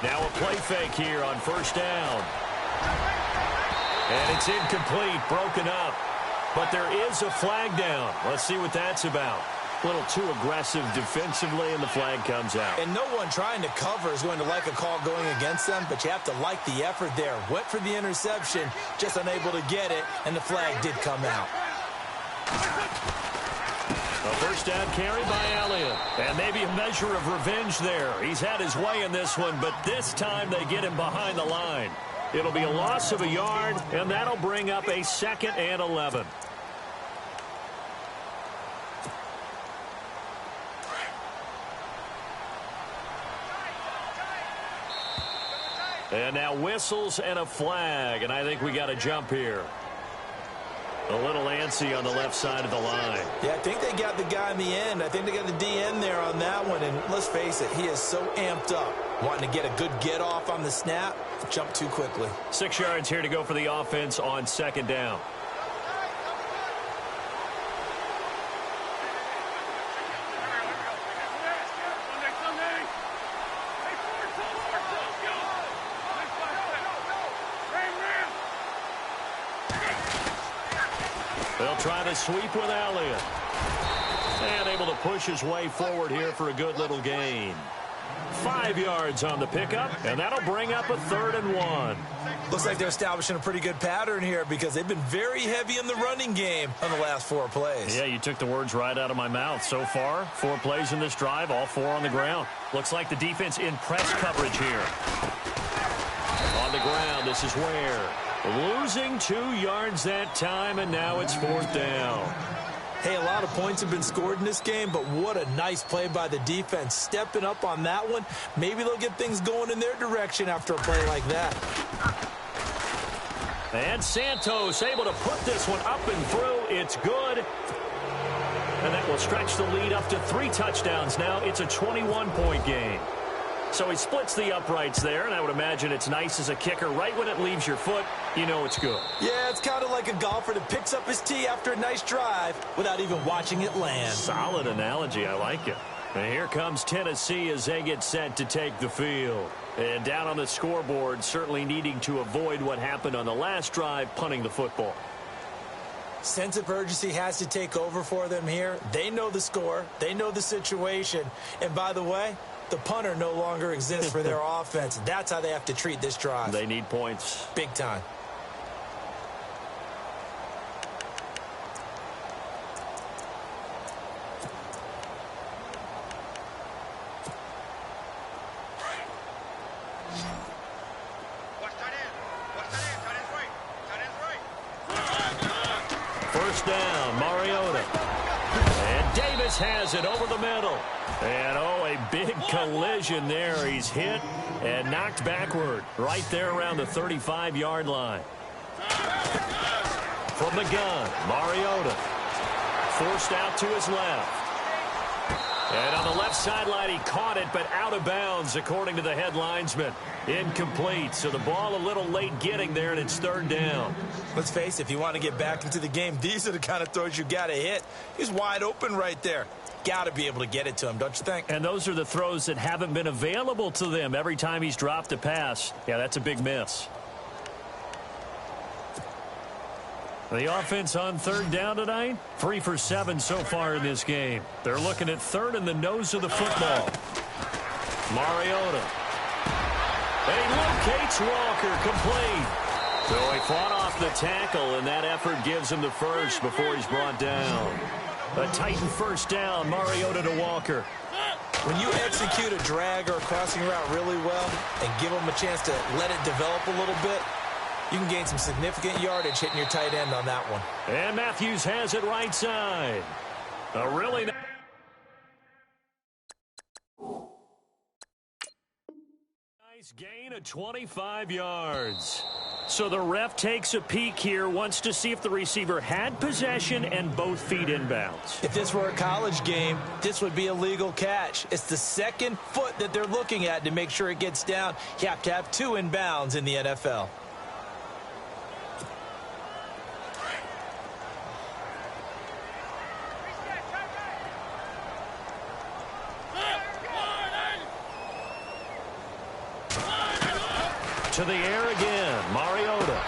Now a play fake here on first down. And it's incomplete, broken up. But there is a flag down. Let's see what that's about. A little too aggressive defensively, and the flag comes out. And no one trying to cover is going to like a call going against them, but you have to like the effort there. Went for the interception, just unable to get it, and the flag did come out. A first down carry by Elliott. And maybe a measure of revenge there. He's had his way in this one, but this time they get him behind the line. It'll be a loss of a yard, and that'll bring up a 2nd and 11. And now whistles and a flag, and I think we got a jump here. A little antsy on the left side of the line. Yeah, I think they got the guy in the end. I think they got the DN there on that one, and let's face it, he is so amped up. Wanting to get a good get off on the snap, jump too quickly. 6 yards here to go for the offense on second down. They'll try to sweep with Elliott. And able to push his way forward here for a good little gain. 5 yards on the pickup, and that'll bring up a 3rd and 1. Looks like they're establishing a pretty good pattern here because they've been very heavy in the running game on the last 4 plays. Yeah, you took the words right out of my mouth. So far, 4 plays in this drive, all 4 on the ground. Looks like the defense in press coverage here. On the ground, this is Ware. Losing 2 yards that time, and now it's 4th down. Hey, a lot of points have been scored in this game, but what a nice play by the defense. Stepping up on that one. Maybe they'll get things going in their direction after a play like that. And Santos able to put this one up and through. It's good. And that will stretch the lead up to 3 touchdowns now. It's a 21-point game. So he splits the uprights there, and I would imagine it's nice as a kicker. Right when it leaves your foot, you know it's good. Yeah, it's kind of like a golfer that picks up his tee after a nice drive without even watching it land. Solid analogy. I like it. And here comes Tennessee as they get set to take the field. And down on the scoreboard, certainly needing to avoid what happened on the last drive, punting the football. Sense of urgency has to take over for them here. They know the score. They know the situation. And by the way, the punter no longer exists for their offense. That's how they have to treat this drive. They need points. Big time. First down, Mariota. And Davis has it over the middle. And, oh, a big collision there. He's hit and knocked backward right there around the 35-yard line. From the gun, Mariota. Forced out to his left. And on the left sideline, he caught it, but out of bounds, according to the head linesman. Incomplete, so the ball a little late getting there, and it's third down. Let's face it, if you want to get back into the game, these are the kind of throws you got to hit. He's wide open right there. Got to be able to get it to him, don't you think? And those are the throws that haven't been available to them every time he's dropped a pass. Yeah, that's a big miss. The offense on third down tonight, 3 for 7 so far in this game. They're looking at third in the nose of the football. Mariota. And he locates Walker, complete. So he fought off the tackle, and that effort gives him the first before he's brought down. A Titan first down, Mariota to Walker. When you execute a drag or a crossing route really well and give them a chance to let it develop a little bit, you can gain some significant yardage hitting your tight end on that one. And Matthews has it right side. A really nice gain of 25 yards. So the ref takes a peek here, wants to see if the receiver had possession and both feet inbounds. If this were a college game, this would be a legal catch. It's the second foot that they're looking at to make sure it gets down. You have to have 2 inbounds in the NFL. To the air again, Mariota.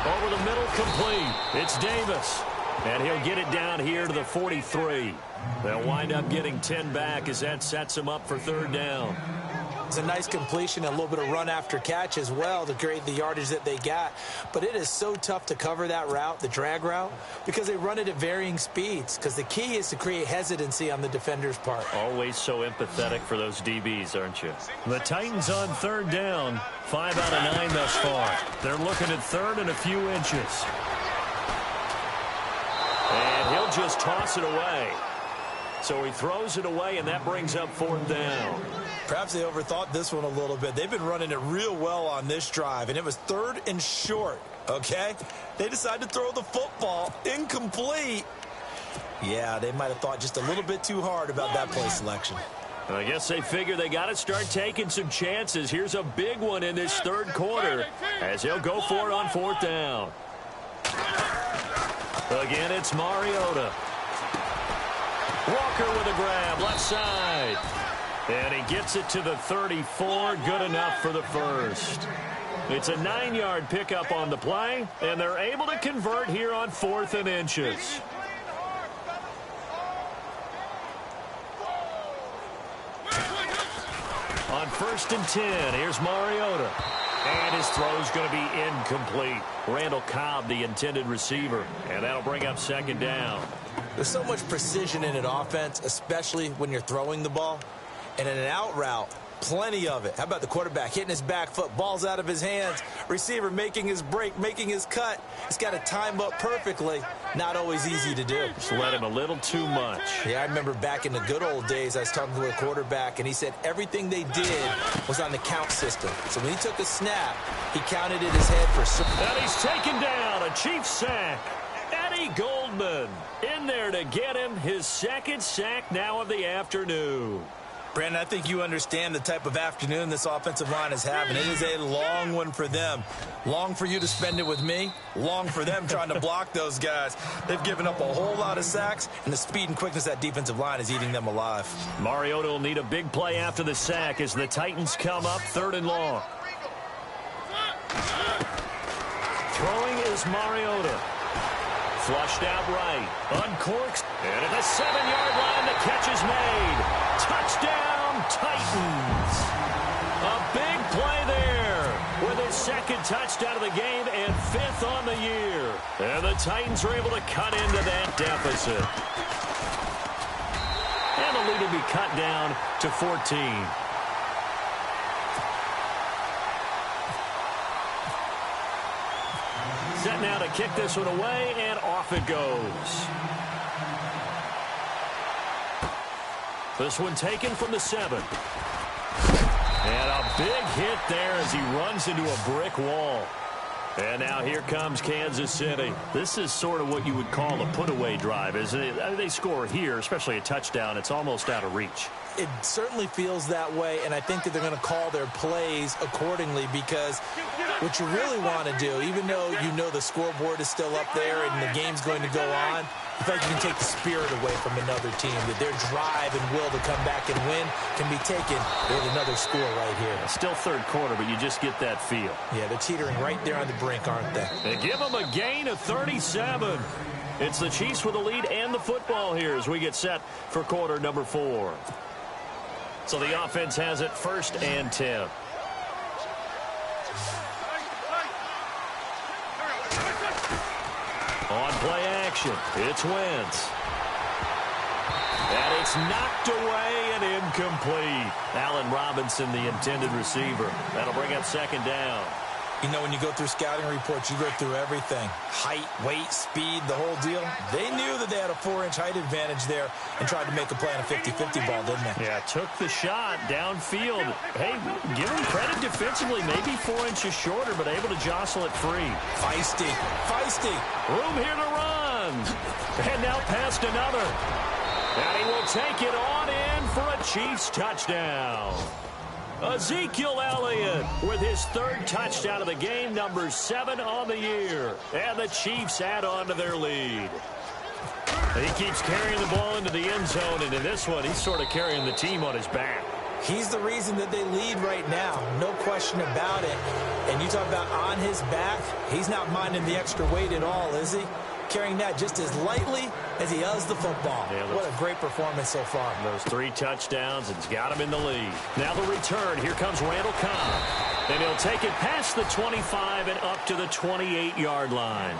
Over the middle, complete. It's Davis. And he'll get it down here to the 43. They'll wind up getting 10 back as that sets him up for third down. It's a nice completion and a little bit of run after catch as well to create the yardage that they got. But it is so tough to cover that route, the drag route, because they run it at varying speeds. Because the key is to create hesitancy on the defender's part. Always so empathetic for those DBs, aren't you? The Titans on third down, 5 out of 9 thus far. They're looking at third and a few inches. And he'll just toss it away. So he throws it away, and that brings up fourth down. Perhaps they overthought this one a little bit. They've been running it real well on this drive, and it was third and short, okay? They decided to throw the football incomplete. Yeah, they might have thought just a little bit too hard about that play selection. I guess they figure they got to start taking some chances. Here's a big one in this third quarter as he'll go for it on fourth down. Again, it's Mariota. Walker with a grab, left side. And he gets it to the 34, good enough for the first. It's a 9-yard pickup on the play, and they're able to convert here on 4th and inches. On 1st and 10, here's Mariota. And his throw's going to be incomplete. Randall Cobb, the intended receiver, and that'll bring up second down. There's so much precision in an offense, especially when you're throwing the ball. And in an out route, plenty of it. How about the quarterback hitting his back foot, ball's out of his hands, receiver making his break, making his cut. He's got to time up perfectly. Not always easy to do. Just let him a little too much. Yeah, I remember back in the good old days, I was talking to a quarterback, and he said everything they did was on the count system. So when he took a snap, he counted in his head for... And he's taken down, a Chiefs sack. Eddie Goldman in there to get him his second sack now of the afternoon. Brandon, I think you understand the type of afternoon this offensive line is having. It is a long one for them. Long for you to spend it with me. Long for them trying to block those guys. They've given up a whole lot of sacks, and the speed and quickness of that defensive line is eating them alive. Mariota will need a big play after the sack as the Titans come up 3rd and long. Throwing is Mariota. Flushed out right. Uncorks. And at the 7-yard line, the catch is made. Touchdown, Titans. A big play there with his second touchdown of the game and 5th on the year. And the Titans are able to cut into that deficit. And the lead will be cut down to 14. Set now to kick this one away, and off it goes. This one taken from the 7. And a big hit there as he runs into a brick wall. And now here comes Kansas City. This is sort of what you would call a put-away drive, isn't it? I mean, they score here, especially a touchdown. It's almost out of reach. It certainly feels that way, and I think that they're going to call their plays accordingly because what you really want to do, even though you know the scoreboard is still up there and the game's going to go on, in fact, you can take the spirit away from another team, that their drive and will to come back and win can be taken with another score right here. Still third quarter, but you just get that feel. Yeah, they're teetering right there on the brink, aren't they? They give them a gain of 37. It's the Chiefs with the lead and the football here as we get set for quarter number 4. So the offense has it 1st and 10. On play action, it's Wentz. And it's knocked away and incomplete. Allen Robinson, the intended receiver. That'll bring up 2nd down. You know, when you go through scouting reports, you go through everything. Height, weight, speed, the whole deal. They knew that they had a 4-inch height advantage there and tried to make a play on a 50-50 ball, didn't they? Yeah, took the shot downfield. Hey, give them credit defensively. Maybe 4 inches shorter, but able to jostle it free. Feisty. Feisty. Room here to run. And now past another. And he will take it on in for a Chiefs touchdown. Ezekiel Elliott with his 3rd touchdown of the game, number 7 on the year. And the Chiefs add on to their lead. He keeps carrying the ball into the end zone, and in this one, he's sort of carrying the team on his back. He's the reason that they lead right now, no question about it. And you talk about on his back, he's not minding the extra weight at all, is he? Carrying that just as lightly as he does the football. Yeah, what a great performance so far. Those 3 touchdowns, it's got him in the lead. Now the return. Here comes Randall Cobb. And he'll take it past the 25 and up to the 28-yard line.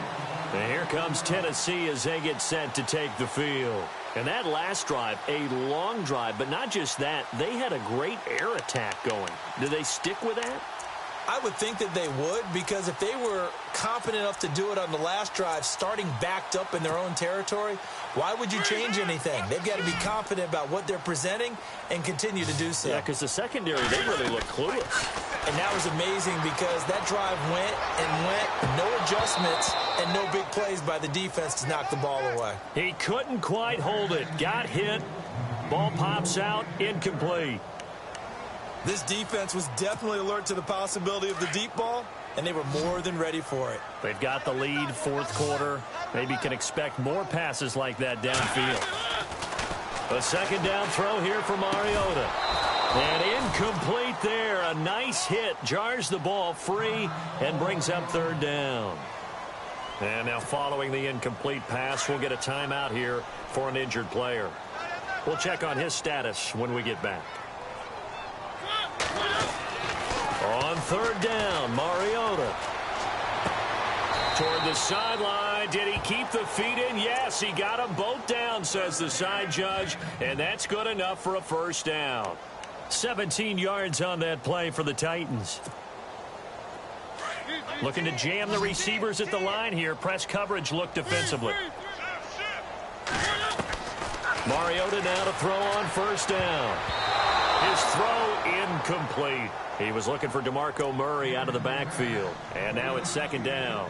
And here comes Tennessee as they get set to take the field. And that last drive, a long drive, but not just that, they had a great air attack going. Do they stick with that? I would think that they would, because if they were confident enough to do it on the last drive, starting backed up in their own territory, why would you change anything? They've got to be confident about what they're presenting and continue to do so. Yeah, because the secondary, they really look clueless. And that was amazing because that drive went and went, no adjustments and no big plays by the defense to knock the ball away. He couldn't quite hold it. Got hit. Ball pops out. Incomplete. This defense was definitely alert to the possibility of the deep ball, and they were more than ready for it. They've got the lead, 4th quarter. Maybe can expect more passes like that downfield. A 2nd down throw here for Mariota. And incomplete there. A nice hit. Jars the ball free and brings up 3rd down. And now following the incomplete pass, we'll get a timeout here for an injured player. We'll check on his status when we get back. On 3rd down, Mariota. Toward the sideline. Did he keep the feet in? Yes, he got them both down, says the side judge. And that's good enough for a 1st down. 17 yards on that play for the Titans. Looking to jam the receivers at the line here. Press coverage look defensively. Mariota now to throw on 1st down. His throw incomplete. He was looking for DeMarco Murray out of the backfield. And now it's 2nd down.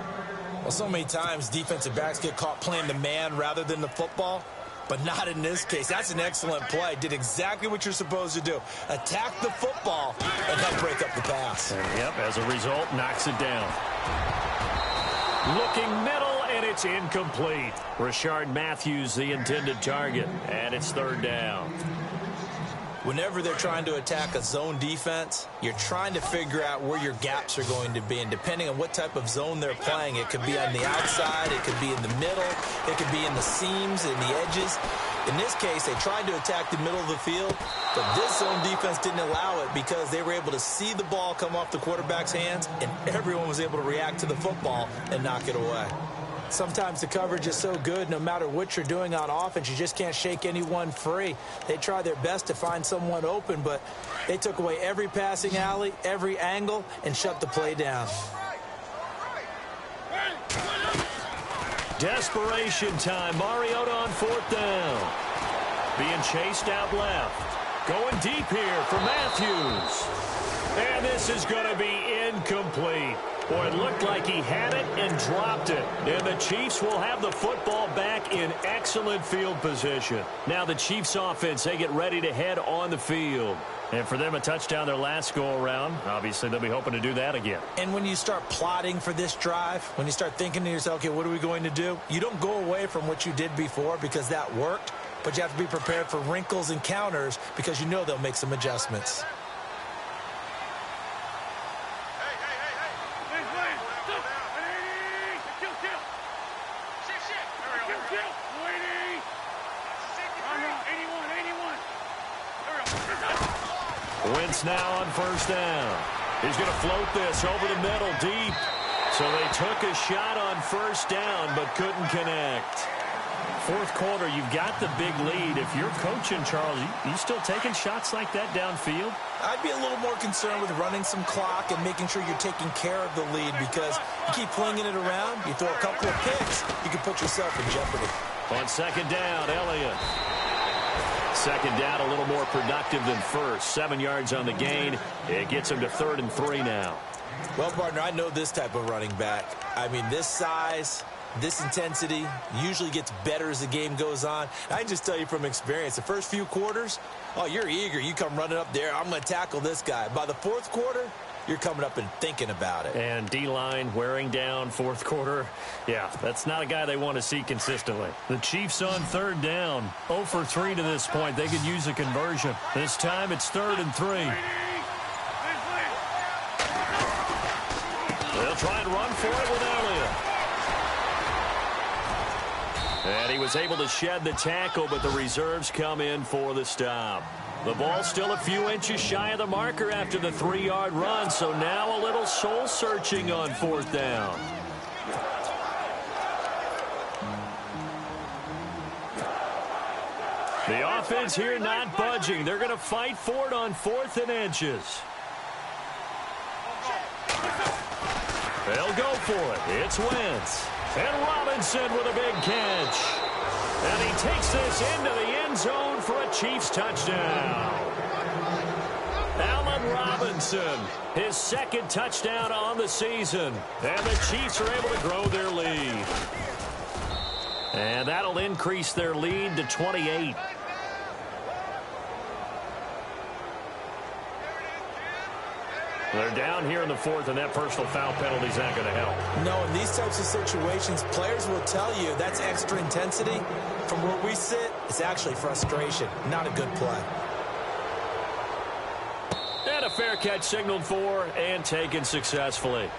Well, so many times defensive backs get caught playing the man rather than the football, but not in this case. That's an excellent play. Did exactly what you're supposed to do. Attack the football and help break up the pass. And yep, as a result, knocks it down. Looking middle, and it's incomplete. Rashard Matthews, the intended target, and it's 3rd down. Whenever they're trying to attack a zone defense, you're trying to figure out where your gaps are going to be. And depending on what type of zone they're playing, it could be on the outside, it could be in the middle, it could be in the seams and the edges. In this case, they tried to attack the middle of the field, but this zone defense didn't allow it because they were able to see the ball come off the quarterback's hands, and everyone was able to react to the football and knock it away. Sometimes the coverage is so good, no matter what you're doing on offense, you just can't shake anyone free. They try their best to find someone open, but they took away every passing alley, every angle, and shut the play down. Desperation time. Mariota on 4th down. Being chased out left. Going deep here for Matthews. And this is going to be incomplete. Boy, it looked like he had it and dropped it. And the Chiefs will have the football back in excellent field position. Now the Chiefs offense, they get ready to head on the field. And for them, a touchdown their last go-around. Obviously, they'll be hoping to do that again. And when you start plotting for this drive, when you start thinking to yourself, okay, what are we going to do? You don't go away from what you did before because that worked, but you have to be prepared for wrinkles and counters because you know they'll make some adjustments. Wentz now on 1st down. He's going to float this over the middle deep. So they took a shot on 1st down but couldn't connect. 4th quarter, you've got the big lead. If you're coaching, Charles, you still taking shots like that downfield? I'd be a little more concerned with running some clock and making sure you're taking care of the lead because you keep flinging it around, you throw a couple of picks, you can put yourself in jeopardy. On 2nd down, Elliott. 2nd down, a little more productive than 1st. 7 yards on the gain. It gets him to 3rd and 3 now. Well, partner, I know this type of running back. I mean, this size, this intensity usually gets better as the game goes on. I can just tell you from experience, the first few quarters, oh, you're eager. You come running up there. I'm going to tackle this guy. By the 4th quarter, you're coming up and thinking about it. And D-line wearing down 4th quarter. Yeah, that's not a guy they want to see consistently. The Chiefs on 3rd down. 0 for 3 to this point. They could use a conversion. This time it's 3rd and 3. They'll try and run for it with Elliott. And he was able to shed the tackle, but the reserves come in for the stop. The ball still a few inches shy of the marker after the 3-yard run, so now a little soul-searching on 4th down. The offense here not budging. They're going to fight for it on 4th and inches. They'll go for it. It's Wentz. And Robinson with a big catch. And he takes this into the end zone for a Chiefs touchdown. Allen Robinson, his 2nd touchdown on the season. And the Chiefs are able to grow their lead. And that'll increase their lead to 28. They're down here in the 4th, and that personal foul penalty is not going to help. No, in these types of situations, players will tell you that's extra intensity. From where we sit, it's actually frustration, not a good play. And a fair catch signaled for and taken successfully.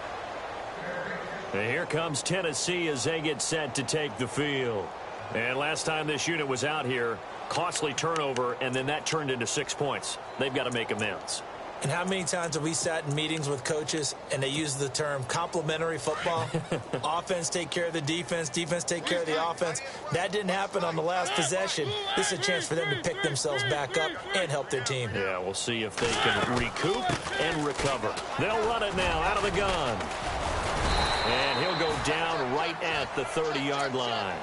And here comes Tennessee as they get set to take the field. And last time this unit was out here, costly turnover, and then that turned into 6 points. They've got to make amends. And how many times have we sat in meetings with coaches and they use the term complementary football? Offense take care of the defense, defense take care of the offense. That didn't happen on the last possession. This is a chance for them to pick themselves back up and help their team. Yeah, we'll see if they can recoup and recover. They'll run it now out of the gun. And he'll go down right at the 30-yard line.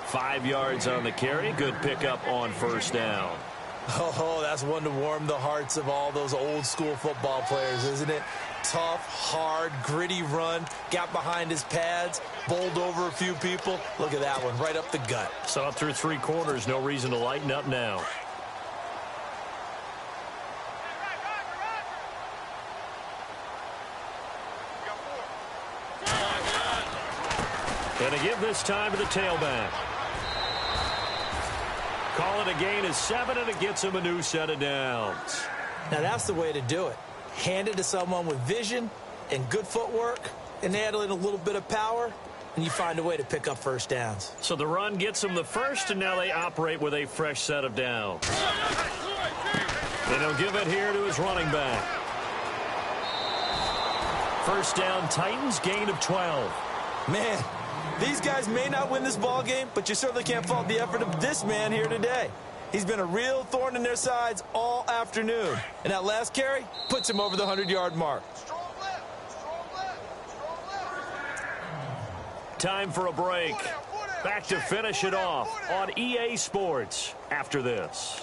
5 yards on the carry. Good pickup on 1st down. Oh, that's one to warm the hearts of all those old-school football players, isn't it? Tough, hard, gritty run, got behind his pads, bowled over a few people. Look at that one, right up the gut. Saw it through 3 quarters, no reason to lighten up now. Going to give this time to the tailback. call it a gain of 7, and it gets him a new set of downs. Now, that's the way to do it. Hand it to someone with vision and good footwork and add in a little bit of power, and you find a way to pick up first downs. So the run gets them the first, and now they operate with a fresh set of downs. And he'll give it here to his running back. First down, Titans, gain of 12. Man, these guys may not win this ball game, but you certainly can't fault the effort of this man here today. He's been a real thorn in their sides all afternoon. And that last carry puts him over the 100-yard mark. Strong left. Strong left. Strong left. Time for a break. Back to finish it off on EA Sports after this.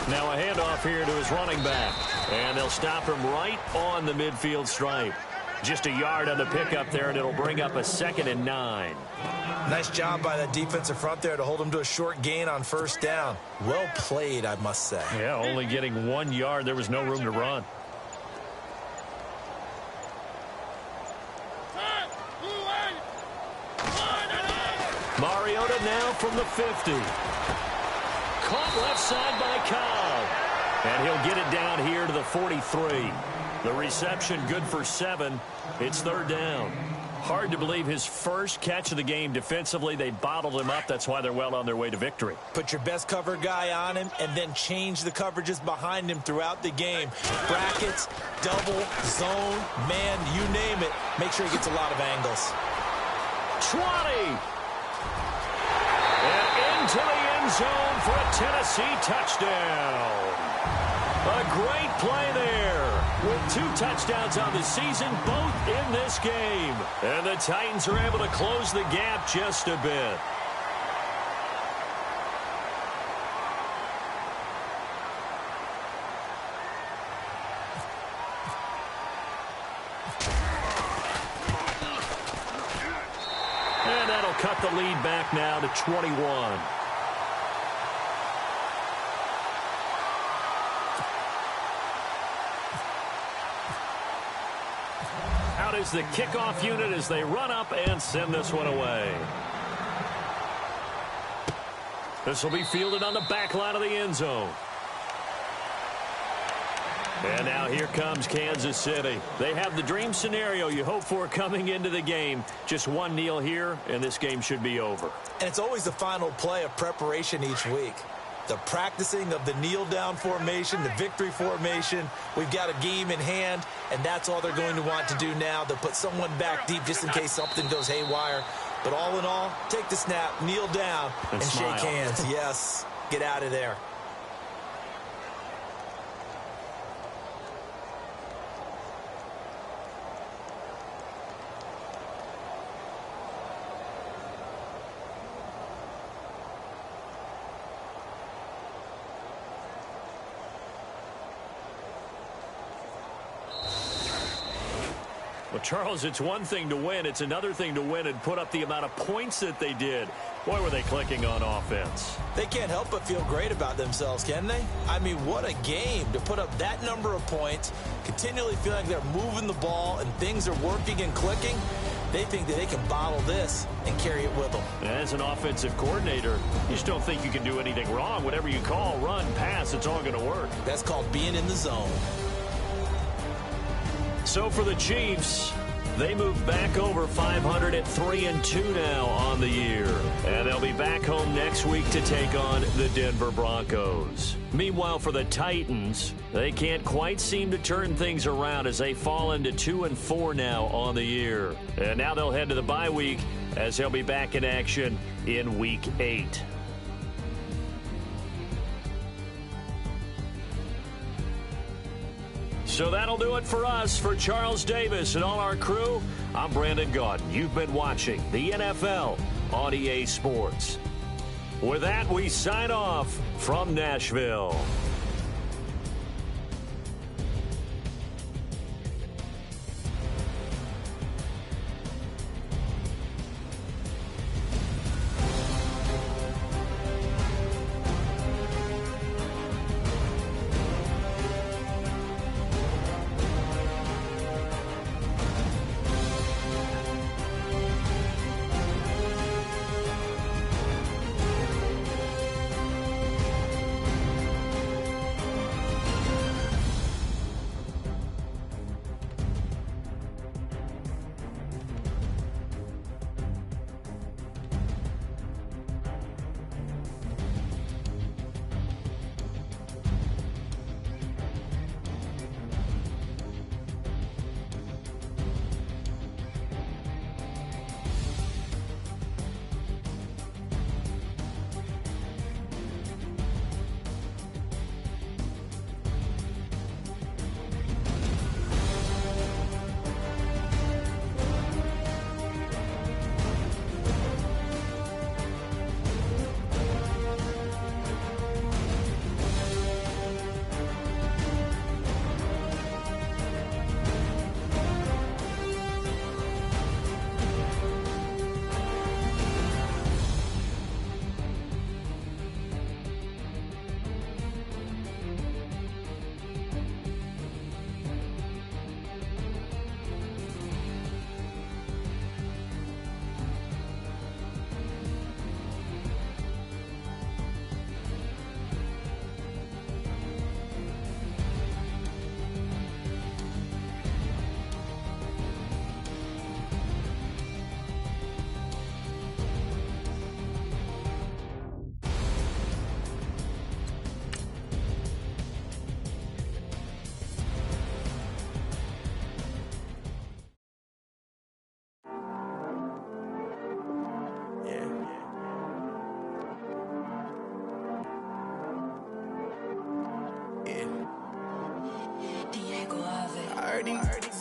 Now a handoff here to his running back. And they'll stop him right on the midfield stripe. Just a yard on the pickup there, and it'll bring up a 2nd and 9. Nice job by that defensive front there to hold him to a short gain on first down. Well played, I must say. Yeah, only getting 1 yard. There was no room to run. Mariota now from the 50. Caught left side by Cobb. And he'll get it down here to the 43. The reception good for 7. It's 3rd down. Hard to believe his first catch of the game defensively. They bottled him up. That's why they're well on their way to victory. Put your best cover guy on him and then change the coverages behind him throughout the game. Brackets, double, zone, man, you name it. Make sure he gets a lot of angles. 20. And into the end zone for a Tennessee touchdown. A great play there with 2 touchdowns on the season, both in this game. And the Titans are able to close the gap just a bit. And that'll cut the lead back now to 21. Out is the kickoff unit as they run up and send this one away. This will be fielded on the back line of the end zone. And now here comes Kansas City. They have the dream scenario you hope for coming into the game. Just one kneel here, and this game should be over. And it's always the final play of preparation each week. The practicing of the kneel-down formation, the victory formation. We've got a game in hand, and that's all they're going to want to do now. They'll put someone back deep just in case something goes haywire. But all in all, take the snap, kneel down, and shake hands. Yes, get out of there. Well, Charles, it's one thing to win. It's another thing to win and put up the amount of points that they did. Boy, were they clicking on offense. They can't help but feel great about themselves, can they? I mean, what a game to put up that number of points, continually feeling like they're moving the ball and things are working and clicking. They think that they can bottle this and carry it with them. As an offensive coordinator, you just don't think you can do anything wrong. Whatever you call, run, pass, it's all going to work. That's called being in the zone. So for the Chiefs, they move back over 500 at 3-2 now on the year. And they'll be back home next week to take on the Denver Broncos. Meanwhile, for the Titans, they can't quite seem to turn things around as they fall into 2-4 now on the year. And now they'll head to the bye week as they'll be back in action in Week 8. So that'll do it for us. For Charles Davis and all our crew, I'm Brandon Gaudin. You've been watching the NFL on EA Sports. With that, we sign off from Nashville.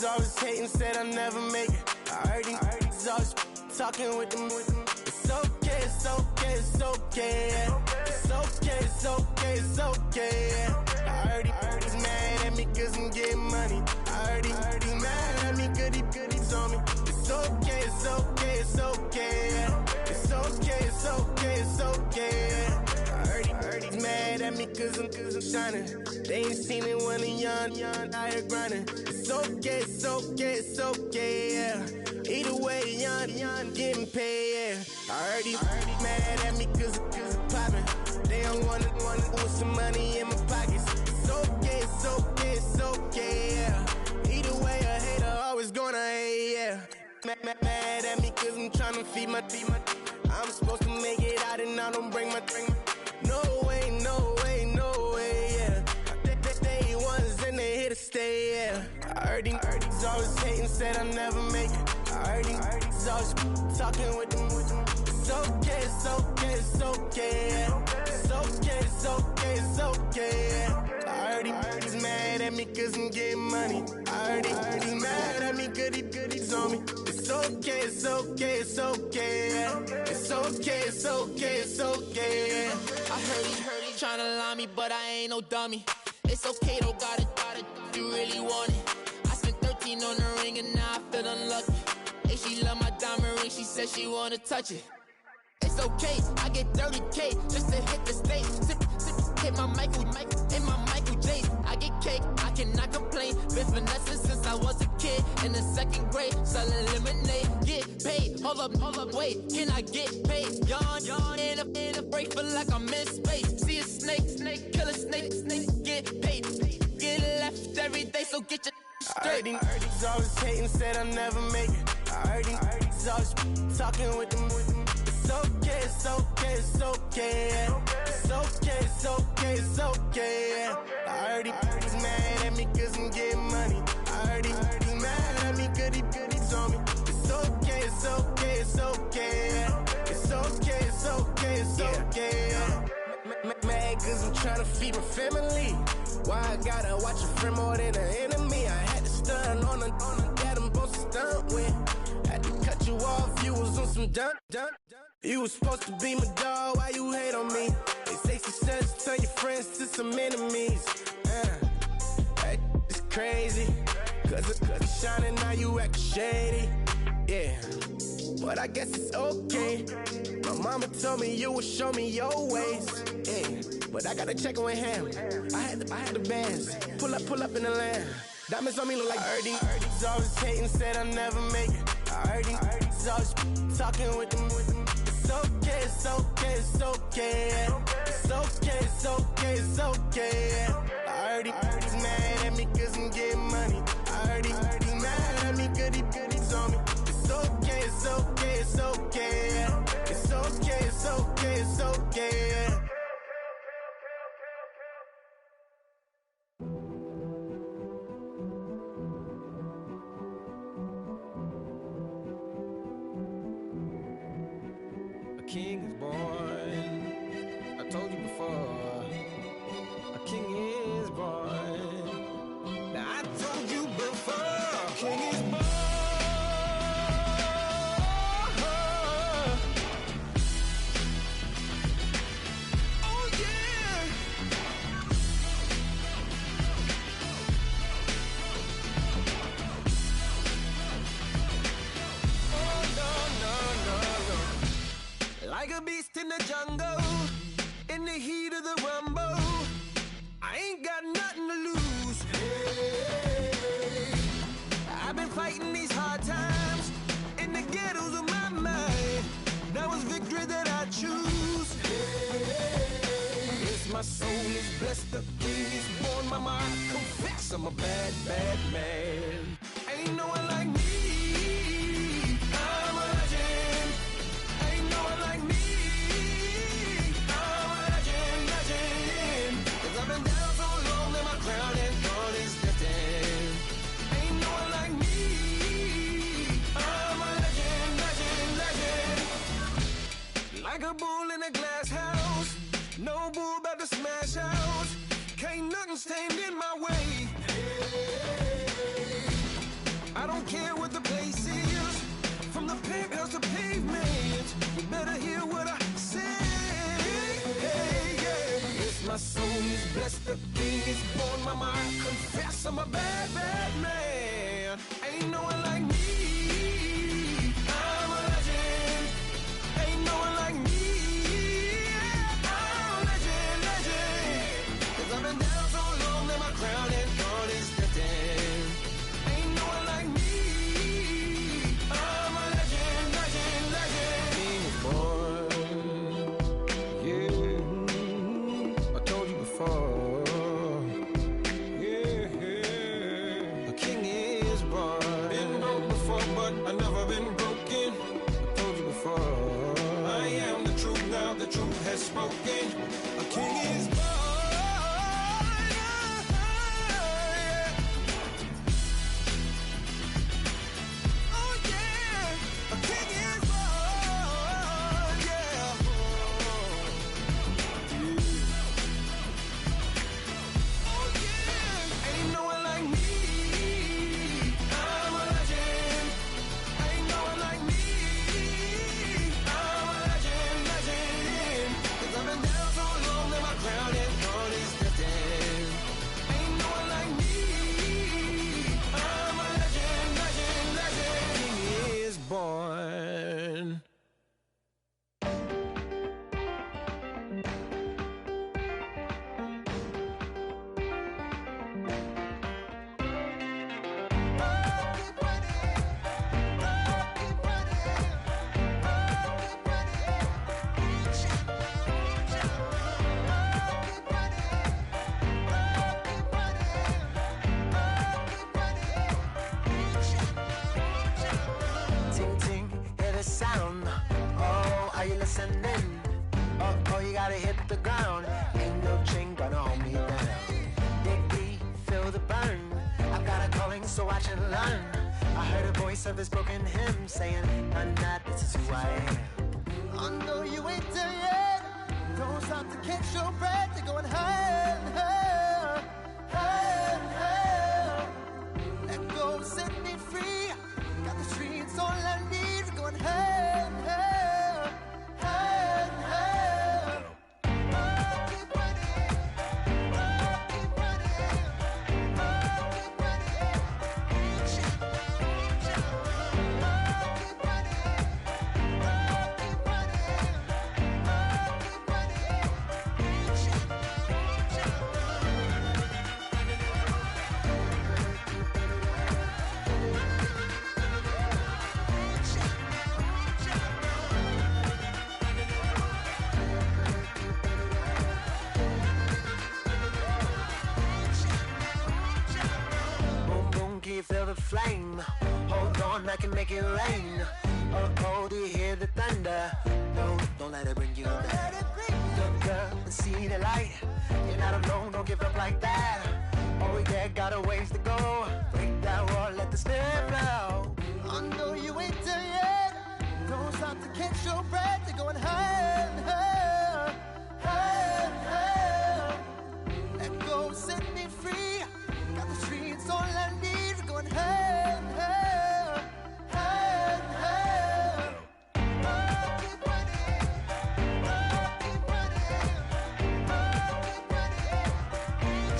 always hating, said I'll never make it. I heard these always talking with them. It's okay, it's okay, it's okay, yeah. It's okay, it's okay, it's okay, yeah. I heard he's mad at me cause I'm getting money. I heard he's mad at me cause he's on me. It's okay, it's okay, it's okay, yeah. It's okay, it's okay, it's okay, yeah. I heard he's mad at me cause I'm shining. They ain't seen it when I'm young, out here grinding. It's okay, it's okay, it's okay, yeah. Either way, young, getting paid, yeah. I heard he's mad at me cause I'm poppin'. They don't wanna put some money in my pockets. It's okay, it's okay, it's okay, yeah. Either way, a hater always gonna hate, yeah. Mad at me cause I'm tryna feed my I'm supposed to make it out and I don't bring my No way, no way, no way, yeah. They ones and they here to stay, yeah. I heard he's always hating, said I'll never make it. I heard he's always talking with them. It's okay, it's okay, it's okay, yeah. It's okay, it's okay, it's okay, yeah. I heard he's mad at me cause I'm getting money. I heard he's mad at me cause he's on me. It's okay, it's okay, it's okay, yeah. It's okay, it's okay, it's okay, yeah. I heard he tryna lie me, but I ain't no dummy. It's okay though, got it, you really want it. I spent 13 on the ring and now I feel unlucky. Hey, she love my diamond ring, she said she wanna touch it. It's okay, I get 30K just to hit the stage. Sip, hit my Michael, in my Michael J's. I get cake, I cannot complain. Been finessing since I was a kid in the second grade. Selling lemonade, get paid. Hold up, wait, can I get paid? Yawn, in a break, feel like I'm in space. See a snake, kill a snake, get paid. Get left every day, so get your straight. I heard he's always hating, said I'll never make it. I heard he's always talking with them. It's okay, it's okay, it's okay, yeah. It's okay, it's okay, it's okay, yeah. I heard he's mad at me cause I'm getting money. I heard he's mad at me cause he's on me. It's okay, it's okay, it's okay, yeah. It's okay, it's okay, it's okay, yeah. Mad cause I'm trying to feed my family. Why I gotta watch a friend more than an enemy? I had to stun on a that I'm supposed to stunt with. Had to cut you off, you was on some dun. You was supposed to be my dog, why you hate on me? They say success turn your friends to some enemies. That is crazy. Cause it's shining, now you act shady. Yeah, but I guess it's okay. My mama told me you would show me your ways. Yeah, but I gotta check with him. I had the bands. Pull up in the land. Diamonds on me look like I heard he's always hating, said I'll never make it. I heard he's always talking with them. It's okay, it's okay, it's okay, yeah. It's okay, it's okay, it's okay, yeah. I heard he's mad at me cause I'm getting money. I heard he's mad at me cause he's on me. It's okay, it's okay, it's okay, yeah. It's okay, it's okay, it's okay, yeah. King is born. I told you before, a king is born. Now I told you before, a king is born. Oh yeah. Like a beast in the jungle, in the heat of the rumble, I ain't got nothing to lose. Hey, I've been fighting these hard times in the ghettos of my mind. Now it's victory that I choose. Hey, yes, my soul is blessed, the king is born. Mama, I confess I'm a bad, bad man. Ain't no one like me. I'm a legend. Ain't no one like me. I'm a legend. 'Cause I've been down so long that my crown and throne is destined. Ain't no one like me. I'm a legend. Like a bull in a glass house. No bull about to smash out. Can't nothing stand in my way. Hey, don't care what the place is. From the penthouse to pavement, you better hear what I say. Hey, yeah. Yes, my soul is blessed, the king is born. My mind confess I'm a bad, bad man. Ain't no one like me. I'm a legend. Ain't no one like me. I'm a legend, legend. 'Cause I've been down so long that my crown and throne is lifted. Ain't no one like me. I'm a legend, legend, legend. King is born. Yeah, I told you before. Yeah, the king is born. Been broke before, but I've never been broken. I told you before. I am the truth now, the truth has spoken. A king is born. Of his broken hymn saying, I'm not, this is who I am. I know you ain't there yet. Don't stop to catch your breath. You're going higher, higher, higher, higher. Let go, set me free. Got the streets all I need. We're going higher, higher, higher, higher. Keep running, keep running, keep running. Feel the flame. Hold on, I can make it rain. Oh, do you hear the thunder? No, don't let it bring you down. Look up and see the light. You're not alone, don't give up like that. Oh yeah, got a ways to go. Break that wall, let the spirit flow. I know you ain't there yet. Don't stop to catch your breath. You're going higher, higher, higher, higher. Let go, set me free. Got the streets all I need. Going higher, higher, higher, higher. Keep running, keep running, keep running. Keep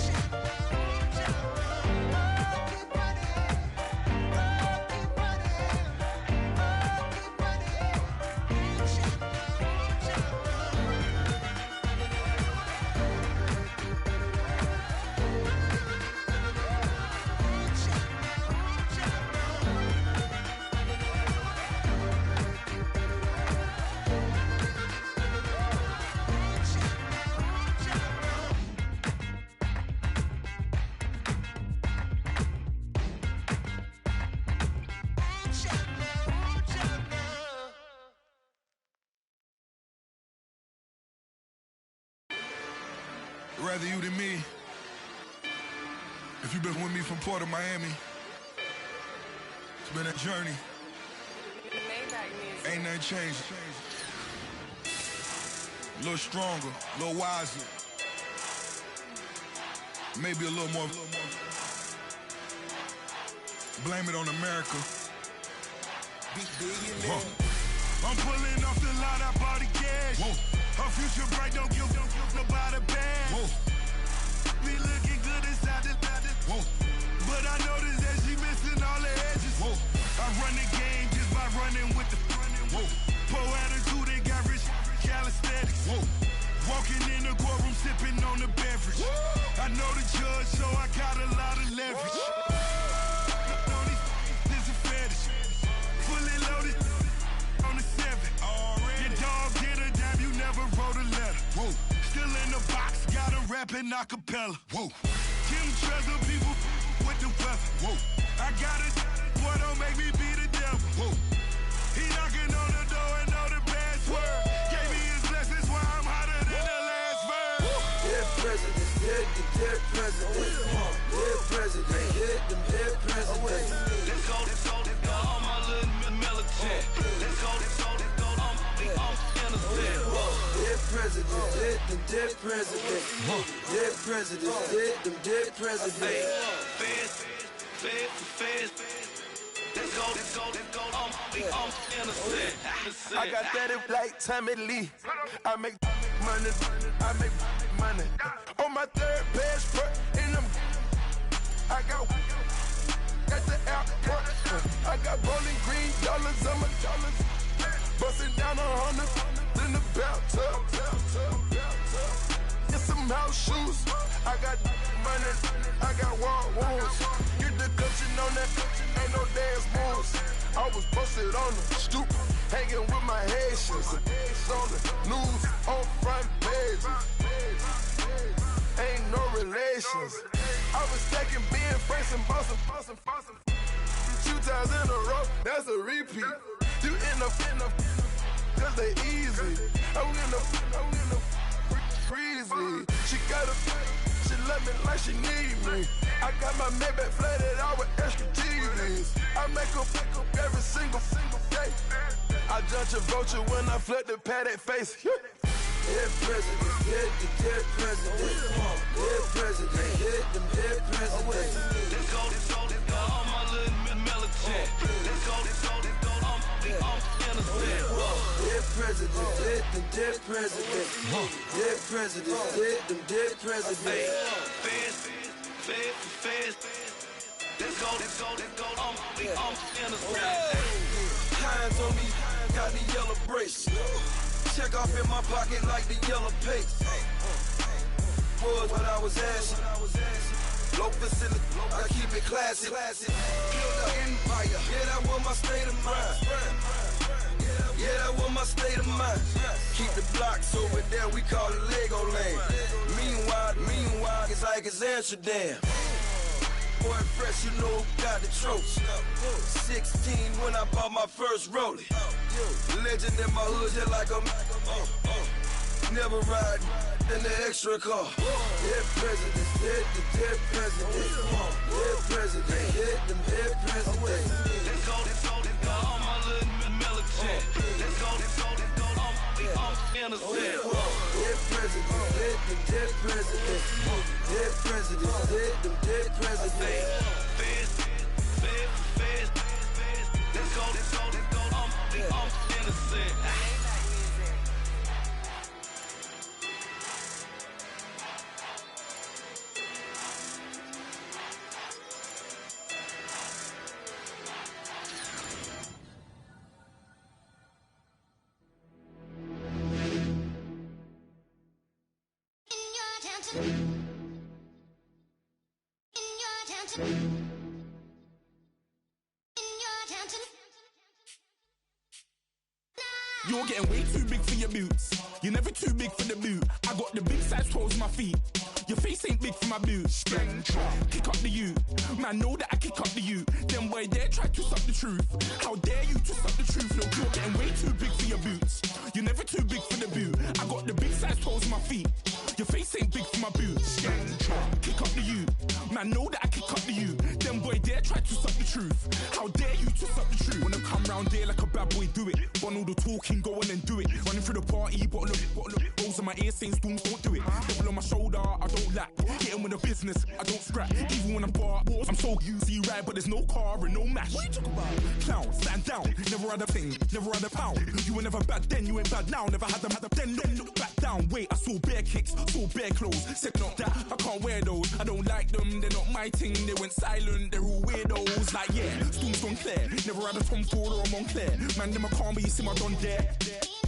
Rather you than me. If you've been with me from Port of Miami, it's been a journey. Ain't nothing changed. A little stronger, a little wiser. Maybe a little more Blame it on America. I'm pulling off the lot, I bought the cash. Whoa. Her future bright, don't give nobody bad. Whoa. Be looking good inside the Whoa. but I noticed that she missing all the edges. Whoa. I run the game just by running with the Whoa. poor attitude, they got rich calisthenics. Whoa. Walking in the courtroom, sipping on the beverage. Whoa. I know the judge, so I got a lot of leverage. This a fetish. Fully loaded on the 7. Your dog did a dime, you never wrote a letter. Whoa. Still in the box, got a rapping acapella. Whoa. Kim Treasure, people with the weather. Whoa. I got it, boy, don't make me be the devil. Whoa. He knocking on the door and know the password. Gave me his blessings while I'm hotter than the last verse. Dead presidents, dead presidents. Dead presidents, dead presidents. Let's go, all my little militant. Let's go, I'm innocent. Dead presidents, dead presidents. Dead presidents, dead presidents. Feds. Let's go, I'm innocent. I got that like Tommy Lee. I make money. On my third best in them. I got the airport. I got bowling green dollars on my dollars. Busting down 100 in the bathtub. Get some house shoes. I got money. I got war wounds. Get the coaching on that. Ain't no dance moves. I was posted on the stoop, hanging with my Haitians. On the news, on front pages. Ain't no relations. I was stacking being friends and bossing. 2 times in a row, that's a repeat. You end up, cause they easy. I'm in the freezy. She love me like she need me. I got my Maybach flooded out with extra TVs. I make her every single day. I judge a vulture when I flip the paddock face. Dead presidents, dead presidents. Dead presidents, dead presidents. Let's go, all my little militant. Let's go, I'm innocent. Dead presidents, dead presidents. Dead presidents, dead presidents. Feds. Let's go, I'm innocent. Hands on me, got the yellow brace. Check off in my pocket like the yellow paste. Was what I was asking. Low facility, I keep it classy. Build an empire, yeah, that was my state of mind. Yeah, that was my state of mind. Keep the blocks over there, we call it Lego land. Meanwhile, it's like it's Amsterdam. Boy, fresh, you know who got the tropes. 16 when I bought my first rollie. Legend in my hood, just like a never ride in the extra car. Dead presidents, dead presidents. Dead presidents, dead presidents. Let's go, all my little militant. Let's go, I'm innocent. Dead presidents, dead presidents. Dead presidents, dead presidents. Feds. Let's go, I'm innocent. You're getting way too big for your boots. You're never too big for the boot. I got the big size toes on my feet. Your face ain't big for my boots. Kick up the you. Man, know that I kick up the you. Then boy dare try to suck the truth. How dare you to suck the truth? Look, you're getting way too big for your boots. You're never too big for the boot. I got the big size toes on my feet. Your face ain't big for my boots. Kick up the you. Man, know that I kick up the you. Then boy dare try to suck the truth. How dare you to suck the truth? Wanna come round there like a bad boy do it. Want all the talking, go on and do it. Running through the party, bottle of rolls in my ear saying storms, don't do it. Devil on my shoulder, I don't lack. Getting with the business, I don't scrap. Even when I'm bar, I'm so easy ride, but there's no car and no mash. What you talking about? Clown, stand down, never had a thing, never had a pound. You were never bad then, you ain't bad now. Never had them, then look back down. Wait, I saw bare kicks, saw bare clothes. Said not that, I can't wear those. I don't like them, they're not my thing. They went silent, they're all weirdos. Like yeah, storms gone clear. Never had a Tom Ford or a Montclair. Man, them a calm, but you see my don dare.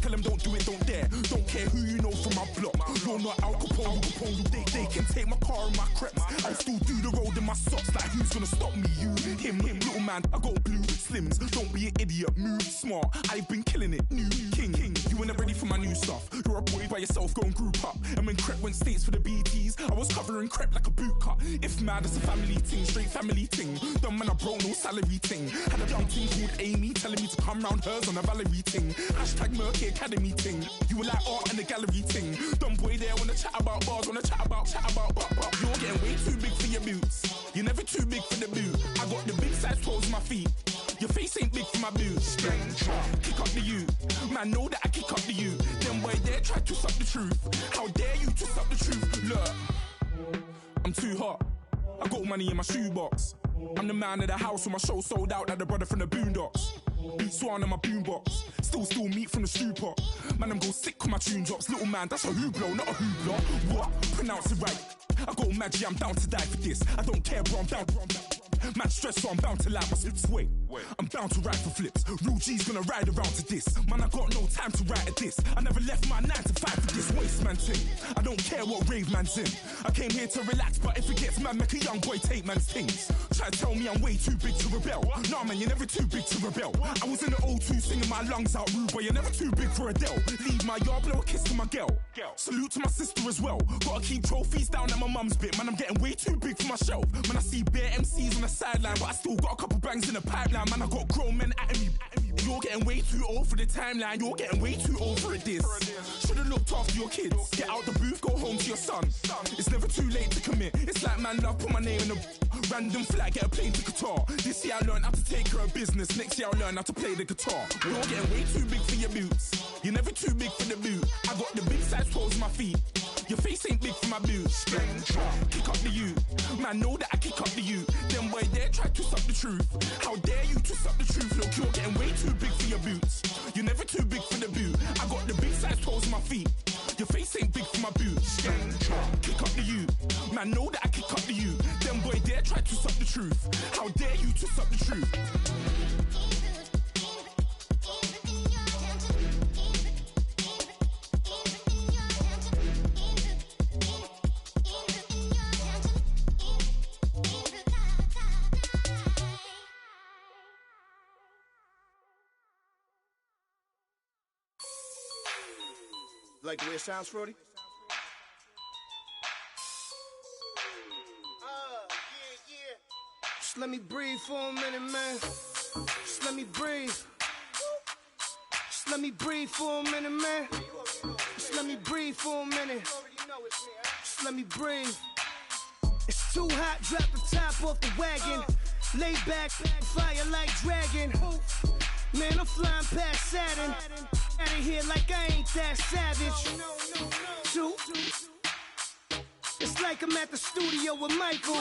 Tell them don't do it, don't dare. Don't care who you know from my block. You're not Al Capone, they can take my car and my creps. I still do the road in my socks. Like who's gonna stop me? You, him, little man. I got blue slims. Don't be an idiot, move smart. I've been killing it, new king. You ain't ready for my new stuff. You're a boy by yourself, go and group up. And when Crep went states for the BTs, I was covering Crep like a boot cut. If mad, it's a family thing, straight family thing. Dumb man, I broke no salary thing. Had a young thing called Amy telling me to come round hers on a Valerie thing. Hashtag Murky Academy thing. You were like art and the gallery thing. Dumb boy there wanna chat about bars, wanna chat about. You're getting way too big for your boots. You're never too big for the boot. I got the big size toes on my feet. Your face ain't big for my boots. Kick up the you. Man, know that I kick up the you. Them boy there try to suck the truth. How dare you to suck the truth? Look, I'm too hot. I got money in my shoebox. I'm the man of the house when my show sold out like the brother from the Boondocks. Beat Swan in my boombox. Still meat from the stew pot. Man, I'm go sick when my tune drops. Little man, that's a hooplo, not a hoopla. What? Pronounce it right. I got magic, I'm down to die for this. I don't care, bro, I'm down. Man stressed, so I'm bound to lie my slips. Wait, I'm bound to ride for flips. Real G's gonna ride around to this. Man, I got no time to write at this. I never left my 9 to 5 for this waste man thing. I don't care what rave man's in. I came here to relax, but if it gets mad, make a young boy take man's things. Try to tell me I'm way too big to rebel. Nah, man, you're never too big to rebel. I was in the O2 singing my lungs out rude, but you're never too big for Adele. Leave my yard, blow a kiss to my girl. Salute to my sister as well. Gotta keep trophies down at my mum's bit. Man, I'm getting way too big for my shelf. Man, I see bare MCs on the sideline, but I still got a couple bangs in the pipeline. Man, I got grown men at me. You're getting way too old for the timeline. You're getting way too old for a diss. Should've looked after your kids. Get out the booth, go home to your son. It's never too late to commit. It's like man love, put my name in a random flag, get a plane to Qatar. This year I learned how to take care of business. Next year I'll learn how to play the guitar. You're getting way too big for your boots. You're never too big for the boot. I got the big size toes on my feet. Your face ain't big for my boots. Kick up the you. Man, know that I kick up the you. Them boy there try to suck the truth. How dare you to suck the truth? Look, you're getting way too big for your boots. You're never too big for the boot. I got the big size toes on my feet. Your face ain't big for my boots. Kick up the you. Man, know that I kick up the you. Them boy there try to suck the truth. How dare you to suck the truth? Like the way it sounds, Frody? Just let me breathe for a minute, man. Just let me breathe. Just let me breathe for a minute, man. Just let me breathe for a minute. Just let me breathe. It's too hot, drop the top off the wagon. Lay back, fire like dragon. Man, I'm flying past Saturn. Out of here like I ain't that savage. Two. It's like I'm at the studio with Michael.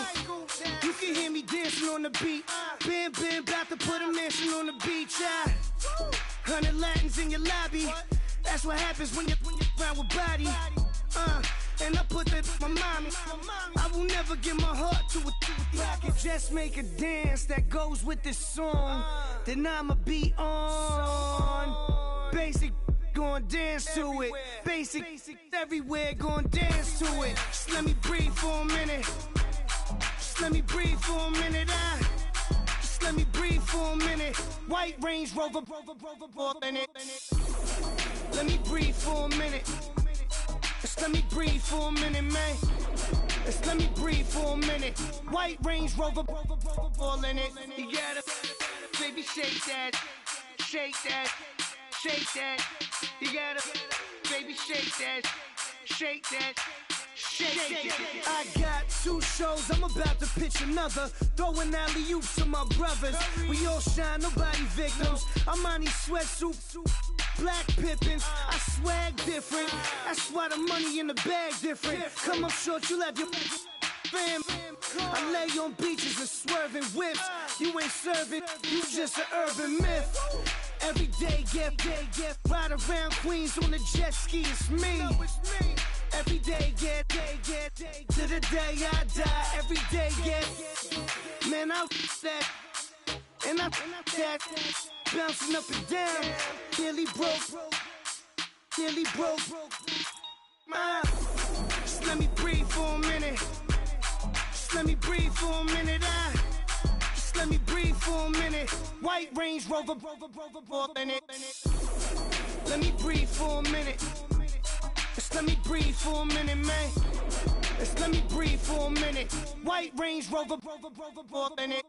You can hear me dancing on the beat. Bam, about to put a mansion on the beach. 100 Latins in your lobby. That's what happens when you're around with body. And I put that in my mommy. I will never give my heart to a I can just make a dance that goes with this song. Then I'ma be on. Basic, gon' dance to it. Basic, everywhere, gon' dance to it. Just let me breathe for a minute. Just let me breathe for a minute. Just let me breathe for a minute. White Range Rover, in it. Let me breathe for a minute. Just let me breathe for a minute, man. Just let me breathe for a minute. White Range Rover, all in it. You gotta, baby, shake that, shake that. Shake that, you gotta, baby, shake that, shake that, I got 2 shows, I'm about to pitch another. Throwing alley-oops to my brothers. We all shine, nobody victims. I'm on these sweatsuits, black Pippins. I swag different. That's why the money in the bag different. Come up short, you left your fam. I lay on beaches and swerving whips. You ain't serving, you just an urban myth. Every day, get ride around Queens on the jet ski. It's me. Every day, get to the day I die. Every day, get man, I that and I that bouncing up and down. Nearly broke. Just let me breathe for a minute. Just let me breathe for a minute. Just let me breathe for a minute. White Range Rover, in it. Let me breathe for a minute. Just let me breathe for a minute, man. Just let me breathe for a minute. White Range Rover, in it.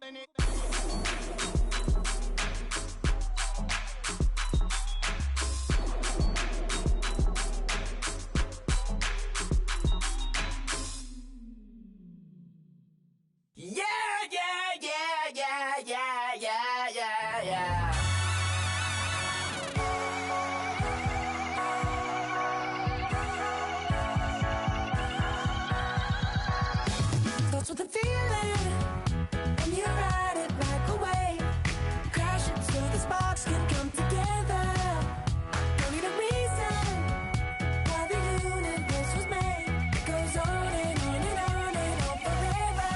Yeah. Starts with a feeling, and you ride it like a wave. Crash it so the sparks can come together. Don't need a reason why the universe was made. It goes on and on and on and on forever.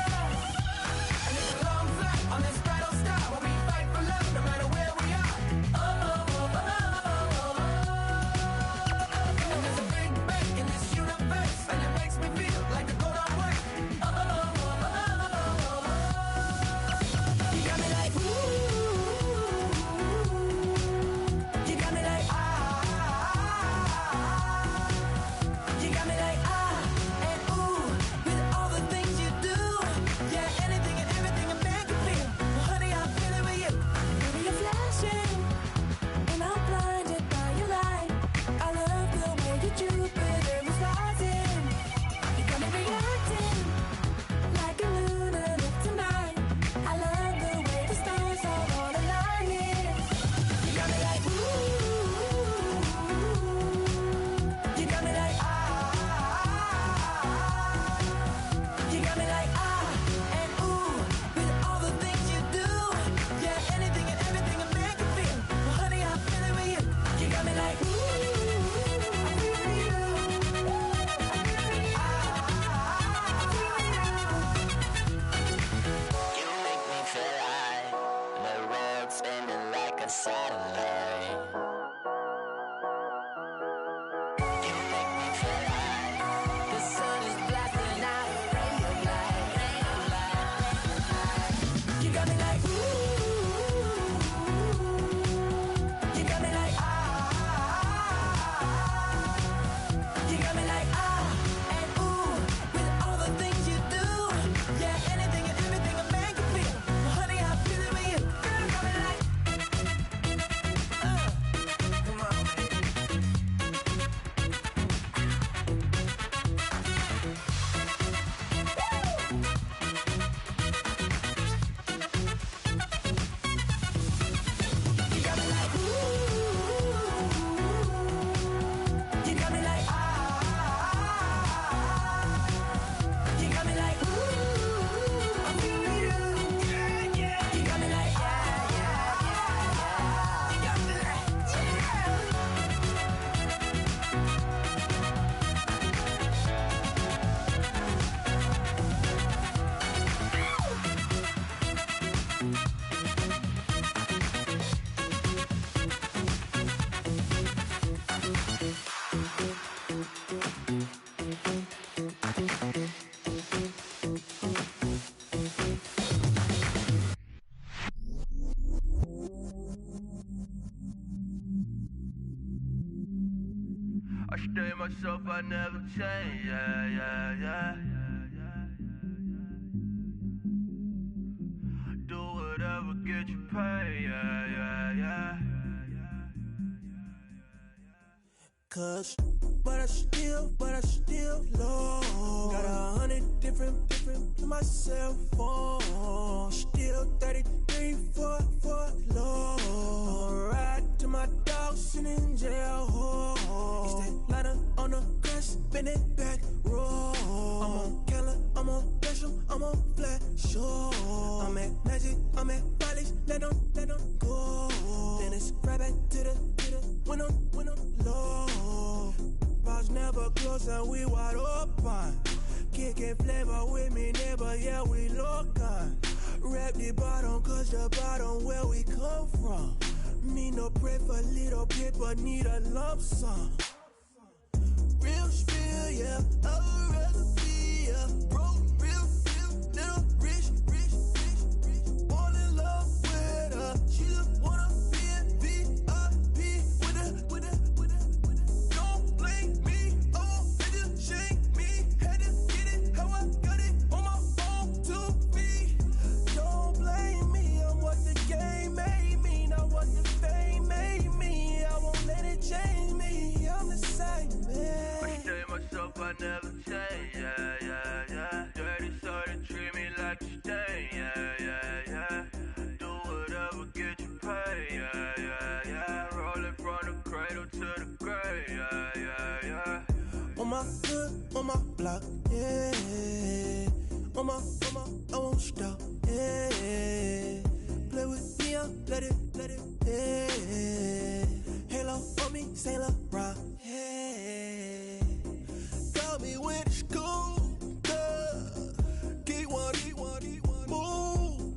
And it's a long flight on this battle star where we fight for love no matter where we are. And there's a big bang in this universe, and it makes me feel like the gold I work. You got me like ooh, you got me like you got me like and ooh, with all the things you do, yeah, anything and everything a man can feel. Well, honey, I'm feeling with you. Baby, you're flashing, and I'm blinded by your light. I love the way that Jupiter is rising. You got me reacting like a lunar look tonight. I love the way the stars are all aligning. You got me like ooh, you got me like you got me like and ooh, with all the things you do, yeah, anything and everything a man can feel. Well, honey, I'm feeling with you. You got me like ooh, I'm feeling you. You make me feel like the world's spinning like a satellite. You make me feel like The sun is blasting out a ray of light. You got me like ooh, you got me like you got me like and ooh, with all the things you do, yeah, anything and everything a man can feel. Well, honey, I'm feeling with you. Girl, you got me like come on, you got me like ooh, you got me like you got me like ooh, I'm feeling you. You got me like you got me like I stay myself, I never change, yeah. Do whatever, get you paid, yeah. Cause, but I still love. Got 100 different to my cell phone. Still 33 for love. I'ma ride to my dog sitting in jail. It's that lighter on the grass, spin it back, roll. I'm on Keller, I'm on Besham, I'm on Flat Shore. I'm at Magic, I'm at Follies, let them go. Then it's right back to the when I'm low. Bars never close and we wide open. Kicking flavor with me, neighbor, yeah, we local. Rap the bottom, cause the bottom where we come from. Me no pray for little paper, need a lump sum. Real spill, yeah, I would rather be, yeah. Broke, real, little rich. Fall in love with her, she just wanna be in VIP with her. Don't blame me, oh, they just shame me. Had to get it, how I got it, on my phone to be. Don't blame me, I'm what the game made me, not what the fame made me. I won't let it change me, I'm the same man. I say myself, I never change, yeah. Dirty sort of treat me like a stain, yeah. Do whatever, get you paid, yeah. Rolling from the cradle to the grave, yeah. On my hood, on my block, yeah. On my, I won't stop, yeah. Play with me, let it, yeah. Halo on me, Saint Laurent, yeah. Got me with the school, Get one, move,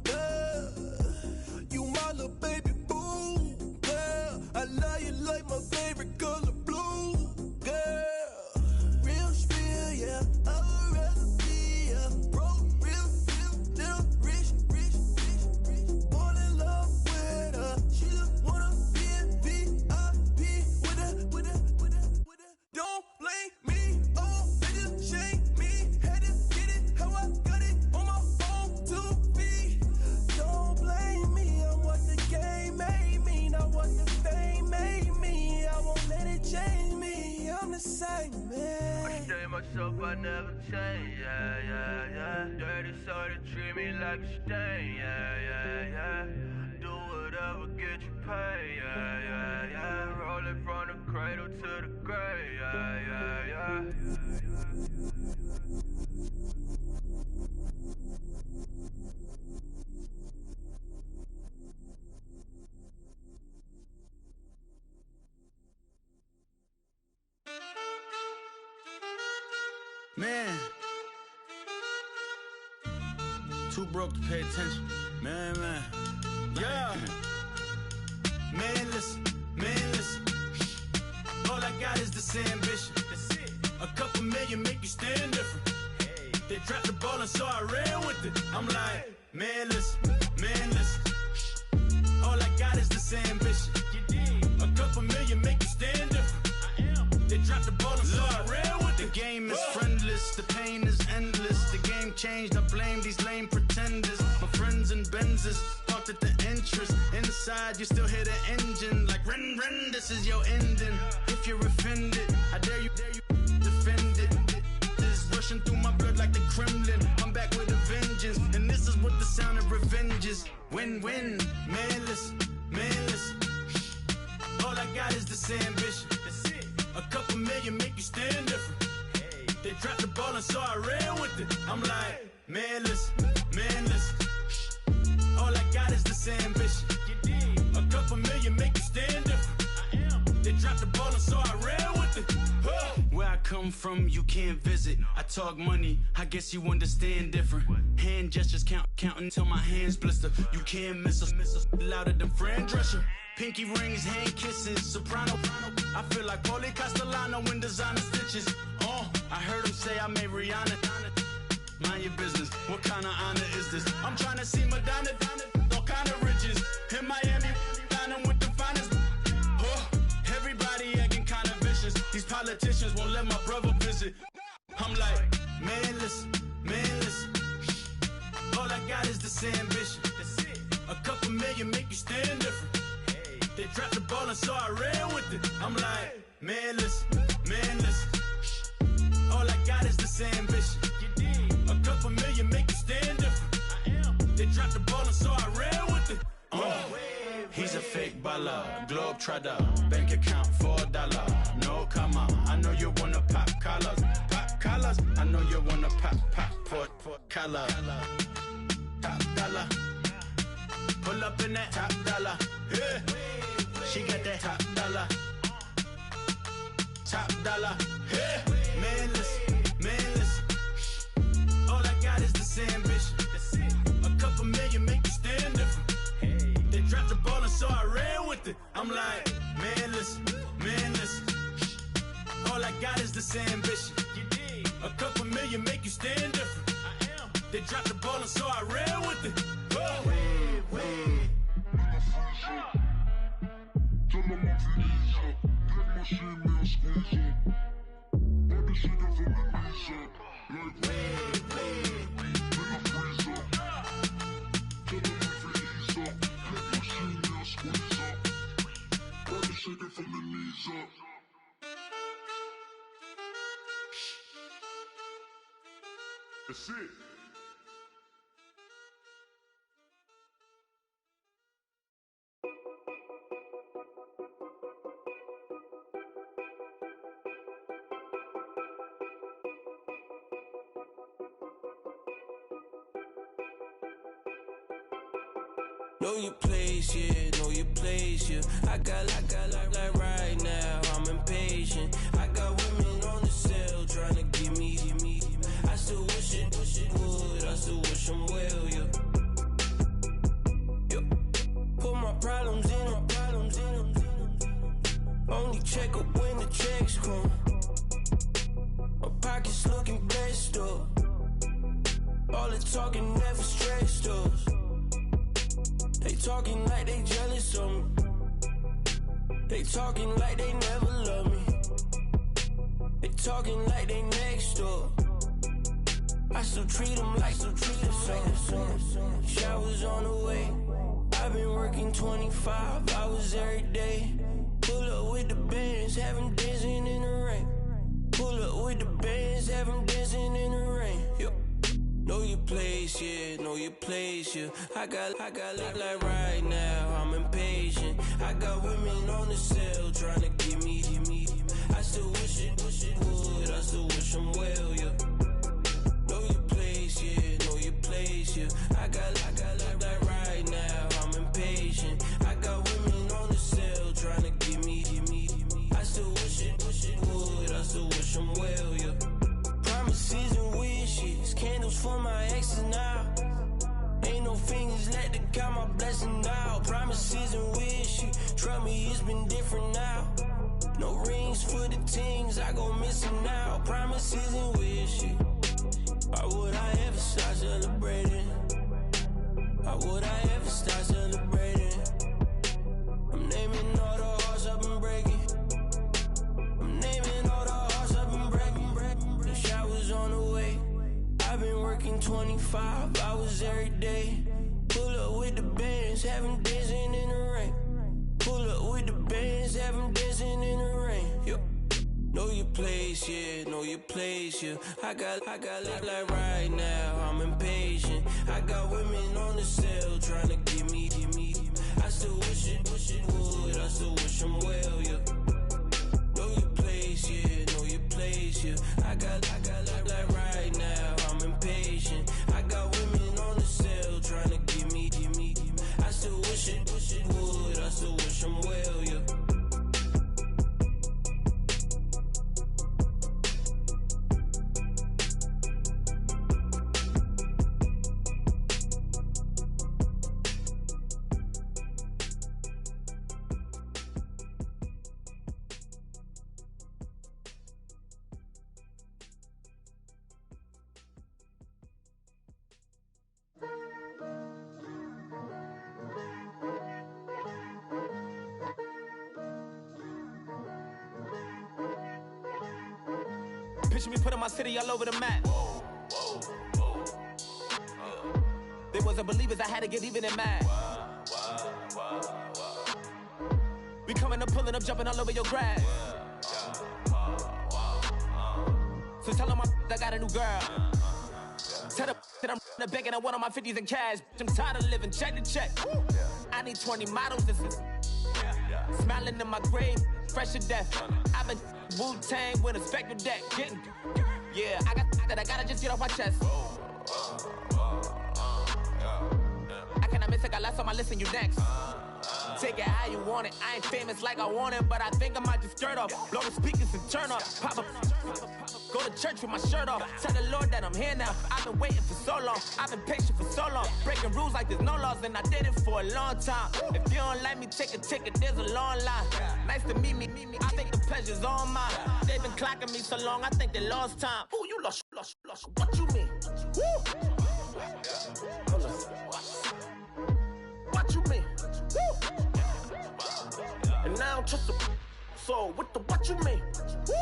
you my little baby boo, girl. I love you like my favorite color blue, girl. Real spill, yeah, I would rather be, yeah. Broke, real, little rich. Fall in love with her, she just wanna be in VIP with her. Don't blame me, oh, they just shame me. Had to get it, how I got it, on my phone to be. Don't blame me, I'm what the game made me, not what the fame made me. I won't let it change me, I'm the same man. I say myself, I never change, yeah. Dirty sort of treat me like a stain, yeah. Do whatever, get you paid, yeah. Rolling from the cradle to the grave, yeah. Man, too broke to pay attention. Man. Yeah. Man, listen. All I got is this ambition. That's it. A couple million make you stand different. Hey. They dropped the ball and so I ran with it. I'm like, man, listen. All I got is this ambition. You did. A couple million make you stand different. I am. They dropped the ball and so I ran with it. The game is friendless, the pain is endless. The game changed, I blame these lame pretenders. My friends and Benzes parked at the entrance. Inside, you still hear the engine. Like, ren, this is your ending. If you're offended, I dare you defend it. This rushing through my blood like the Kremlin. I'm back with a vengeance. And this is what the sound of revenge is. Win-win. Man, listen. All I got is this ambition. That's it. A couple million make you stand different. Hey. They dropped the ball and so I ran with it. I'm like, man, listen. All I got is this ambition. You did. A couple million make you stand different. I am. They dropped the ball and so I ran with it. Where I come from, you can't visit. I talk money, I guess you understand different. Hand gestures count until my hands blister. You can't miss us louder than Fran Drescher. Pinky rings, hand kisses, soprano. I feel like Paulie Castellano in designer stitches. I heard him say I made Rihanna. Mind your business, what kind of honor is this? I'm trying to see Madonna, all kind of riches. In Miami, dining with the finest. Everybody acting kind of vicious. These politicians won't let my brother visit. I'm like, man, listen. All I got is this ambition. That's it. A couple million make you stand different. Hey. They dropped the ball and so I ran with it. I'm like, man, listen. All I got is this ambition. A couple million make you stand different. They dropped the ball and so I ran with it. He's a fake baller, globe trotter, bank account $4. No, come on, I know you wanna pop collars. Pop collars, I know you wanna pop collar. Top dollar, pull up in that top dollar. Yeah. She got that top dollar. Top dollar. Yeah. Man, listen. All I got is this ambition. A couple million make you stand different. They dropped the ball and so I ran with it. I'm like, man, listen. All I got is this ambition. A couple million make you stand different. They dropped the ball and so I ran with it. Tell them I'm Felicia. Get my shit, squeeze up. Baby, she can feel my knees up. Like, nigga, freeze up. Tell them I'm Felicia. Get my shit, squeeze up. Baby, she can feel my knees up. That's it. Know your place, yeah, know your place, yeah. I got like right now, I'm impatient. I got women on the cell trying to give me. I still wish it would, I still wish them well, yeah. Put my problems in. Only check up when the checks come. My pockets looking blessed up. All the talking never stressed us. They talking like they jealous of me. They talking like they never love me. They talking like they next door. I still treat them like something. Showers on the way. I've been working 25 hours every day. Pull up with the bands, have them dancing in the rain. Pull up with the bands, have them dancing in the rain. Yo. Know your place, yeah, know your place, yeah. I got like right now, I'm impatient. I got women on the cell trying to give me. I still wish it would, I still wish them well, yeah. Know your place, yeah, know your place, yeah. I got like right now, I'm impatient. I got women on the cell trying to give me. I still wish it would, I still wish them well, yeah. Promises and wishes, candles for my exes now. Ain't no fingers left to count my blessing now. Promises and wishes, trust me, it's been different now. No rings for the things I go missing now. Promises and wishes. Why would I ever start celebrating? Why would I ever start celebrating? I'm naming all the hearts I've been breaking. I'm naming all the hearts I've been breaking. The showers on the way. I've been working 25 hours every day. Pull up with the bands, have them dancing in the rain. Pull up with the bands, have them dancing in the rain. Yo. Know your place, yeah, know your place, yeah. I got like right now, I'm impatient. I got women on the cell trying to give me. I still wish it would, I still wish them well, yeah. Know your place, yeah, know your place, yeah. I got like right now, I'm impatient. I got women on the cell trying to give me. I still wish it would, I still wish them well, yeah. Picture me putting my city all over the map. They wasn't believers, I had to get even and mad. We coming up, pulling up, jumping all over your grass. So tell them I got a new girl. Tell them that I'm the bank and I want on my 50s in cash. I'm tired of living check to check. I need 20 models. This is smiling in my grave, fresh to death. I've been Wu-Tang with a spectral deck. Getting, yeah, I gotta just get off my chest. I cannot miss it, got last on my list and you next. Take it how you want it. I ain't famous like I want it, but I think I might just skirt off. Blow the speakers and turn up. Pop up. Go to church with my shirt off. Tell the Lord that I'm here now. I've been waiting for so long. I've been patient for so long. Breaking rules like there's no laws, and I did it for a long time. If you don't like me, take a ticket. There's a long line. Nice to meet me. I think the pleasure's all mine. They've been clocking me so long, I think they lost time. Ooh, you lost. What you mean? Woo! What you mean? Woo! And now I'm just a so what you mean? Woo!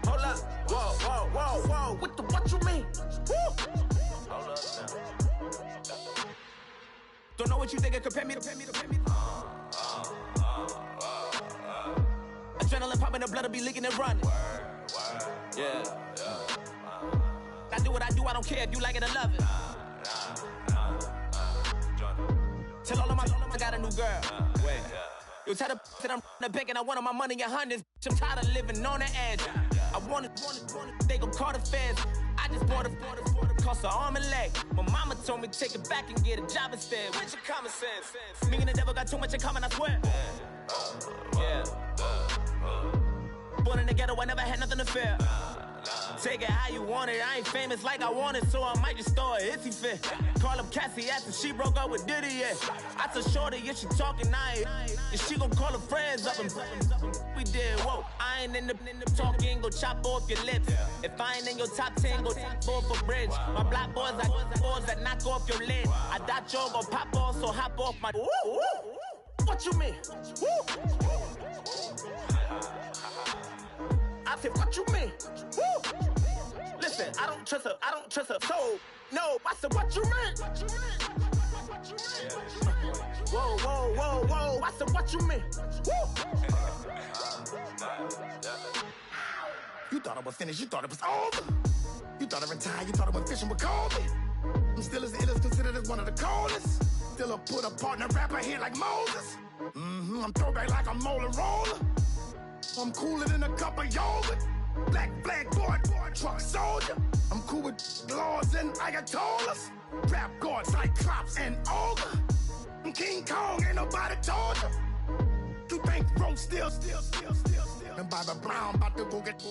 Hold up, whoa, what you mean? Woo! Hold up now. Don't know what you think it compare me to. Adrenaline popping, the blood'll be leaking and running. Yeah. I do what I do, I don't care if you like it or love it. Tell all of my got a new girl. Wait. You tell the that I'm the bank and I want all my money in hundreds. I'm tired of living on the edge. I want it, they gon' call the feds. I just bought it, cost an arm and leg. My mama told me take it back and get a job instead. Where's your common sense? Me and the devil got too much in common, I swear. Yeah. Born in the ghetto, I never had nothing to fear. Take it how you want it. I ain't famous like I want it, so I might just throw a hissy fit. Call up Cassie after she broke up with Diddy, yeah. I told Shorty if she talking, and she gon' call her friends up and we did, whoa. I ain't in the talking, go chop off your lips. If I ain't in your top 10, go top 4 for bridge. My black boys like boys that knock off your lid. I thought you gon' pop off, so hop off my. What you mean? I said, what you mean? Woo! Listen, I don't trust her, so, no, I said, what you mean? Whoa, I said, what you mean? Woo! You thought I was finished, you thought it was over. You thought I retired, you thought I went fishing with Kobe. I'm still as ill as considered as one of the coldest. Still a put a partner rapper here like Moses. I'm throwback like a molar roller. I'm cooler than a cup of yogurt. Black flag boy, truck soldier. I'm cool with laws and Ayatollahs. Rap god, Cyclops and Ogre. I'm King Kong, ain't nobody told you. You think Rose still. And Bobby Brown about to go get.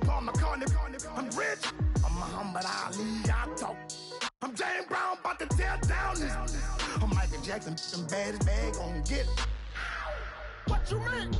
Paul McCartney, I'm rich. I'm Muhammad Ali, I talk. I'm James Brown, about to tear down this. I'm Michael Jackson, some bad as bag gon' get. What you mean?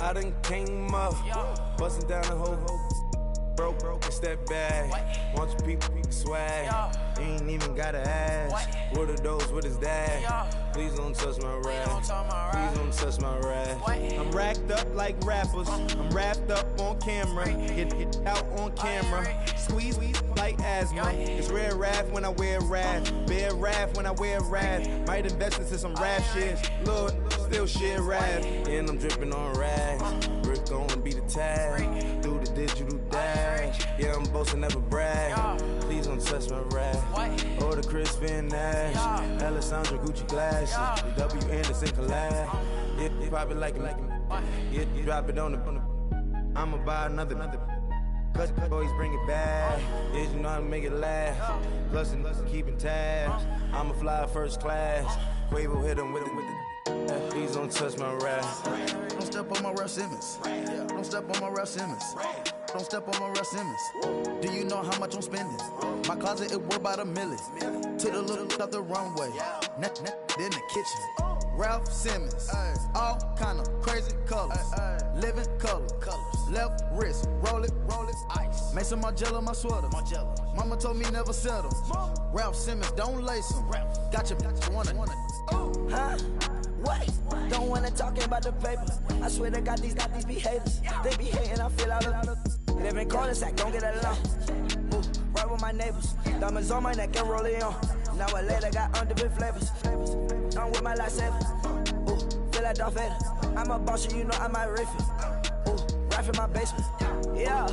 I done came up, bustin' down the whole broke and step back. Want your people swag, you ain't even gotta ask. What are those, what is that? Please don't touch my rap, please don't touch my rap. I'm racked up like rappers, I'm wrapped up on camera. Hit out on camera, squeeze like asthma. It's rare wrath when I wear wrath, bare wrath when I wear wrath. Might invest into some rap shit, Lord, still shit wrath. And I'm dripping on rags, Rick gonna be the tag, through the digital dash. Yeah, I'm boasting, never brag. Please don't touch my rap, or the Chris Finn Nash, Alessandra Gucci glasses, the W Anderson collab. Yeah, you pop it like it, yeah, you drop it on the. I'ma buy another. Cause boys bring it back. Yeah, you know how to make it last. Plus and keeping tabs. I'ma fly first class. Quavo hit him with it. Please don't touch my rap. Don't step on my Ralph Simmons. Don't step on my Ralph Simmons. Don't step on my Ralph Simmons. Do you know how much I'm spending? My closet is worth about $1 million. Took the little out the runway. In the kitchen. Ralph Simmons. All kind of crazy colors. Living color. Left wrist. Roll it. Ice. Make some Margiela my sweater. Mama told me never settle. Ralph Simmons, don't lace him. Got your wanna. Huh? What? Don't wanna talk about the paper. I swear to God, these be haters. They be hating, I feel out of. Live in cul-de-sac, don't get along. Ooh, right with my neighbors. Diamonds on my neck and rolling on. Now I later got underbit flavors. I'm with my lifesaver. Ooh, feel like Darth Vader. I'm a boss, you know I might riff it. Ooh, right in my basement. Yeah.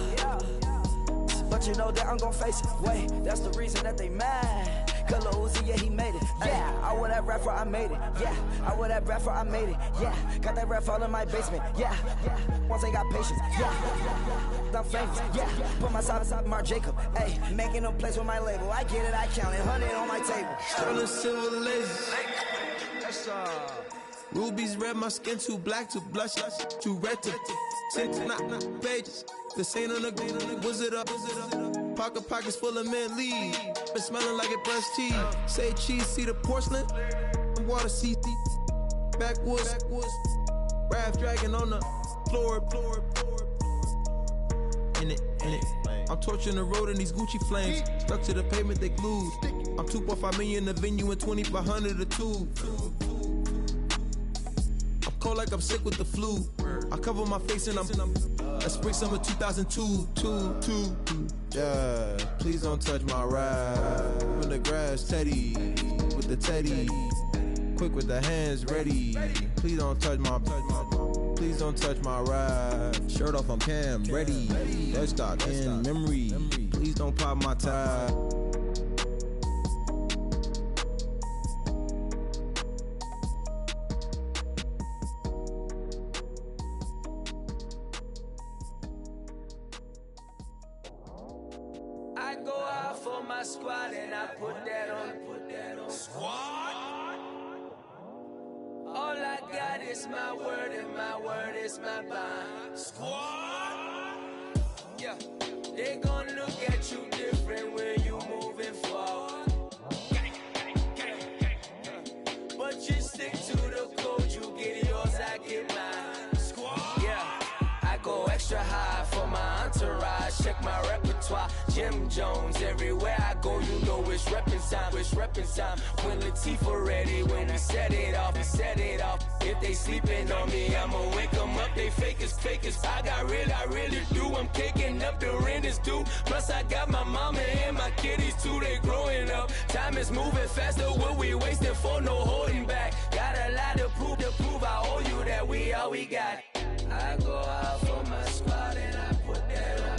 But you know that I'm gon' face it. Wait, that's the reason that they mad. Cause Lil Uzi, yeah, he made it. Yeah, I would have rap for I made it. Yeah, I would have rap for I made it. Yeah, got that rap all in my basement. Yeah, once I got patience. Yeah, I'm famous. Yeah, put myself inside Marc Jacob. Hey, making a place with my label. I get it, I count it. 100 on my table. Sterling silver laces. Rubies red, my skin too black to blush, too red to tint, not pages. This ain't on the wizard up. Pockets full of mint leaves. Been smelling like it brushed teeth. Say cheese, see the porcelain. Water, see backwoods. Raft dragging on the floor. In it. I'm torching the road in these Gucci flames. Stuck to the pavement, they glued. I'm 2.5 million in the venue and 2,500 a tube. I'm cold like I'm sick with the flu. I cover my face and I'm spring summer 2002. Yeah, please don't touch my rap. In the grass, Teddy, with the Teddy. Quick with the hands ready. Please don't touch my rap. Shirt off, I'm Cam, ready. Desktop in memory. Please don't pop my tie. I go out for my squad and I put that on. Squad? All I got is my word and my word is my bond. Squad? Yeah, they gon' look at you different when you moving forward. But you stick to the code, you get yours, I get mine. Squad? Yeah, I go extra high for my entourage. Check my repertoire. Jim Jones, everywhere I go, you know it's reppin' time. When Latifah ready, when we set it off. If they sleeping on me, I'ma wake them up, they fakers. I really do, I'm caking up, the rent is due. Plus I got my mama and my kiddies too, they growing up. Time is moving faster, what we wasting for, no holding back. Got a lot to prove, I owe you that we all we got. I go out for my squad and I put that on.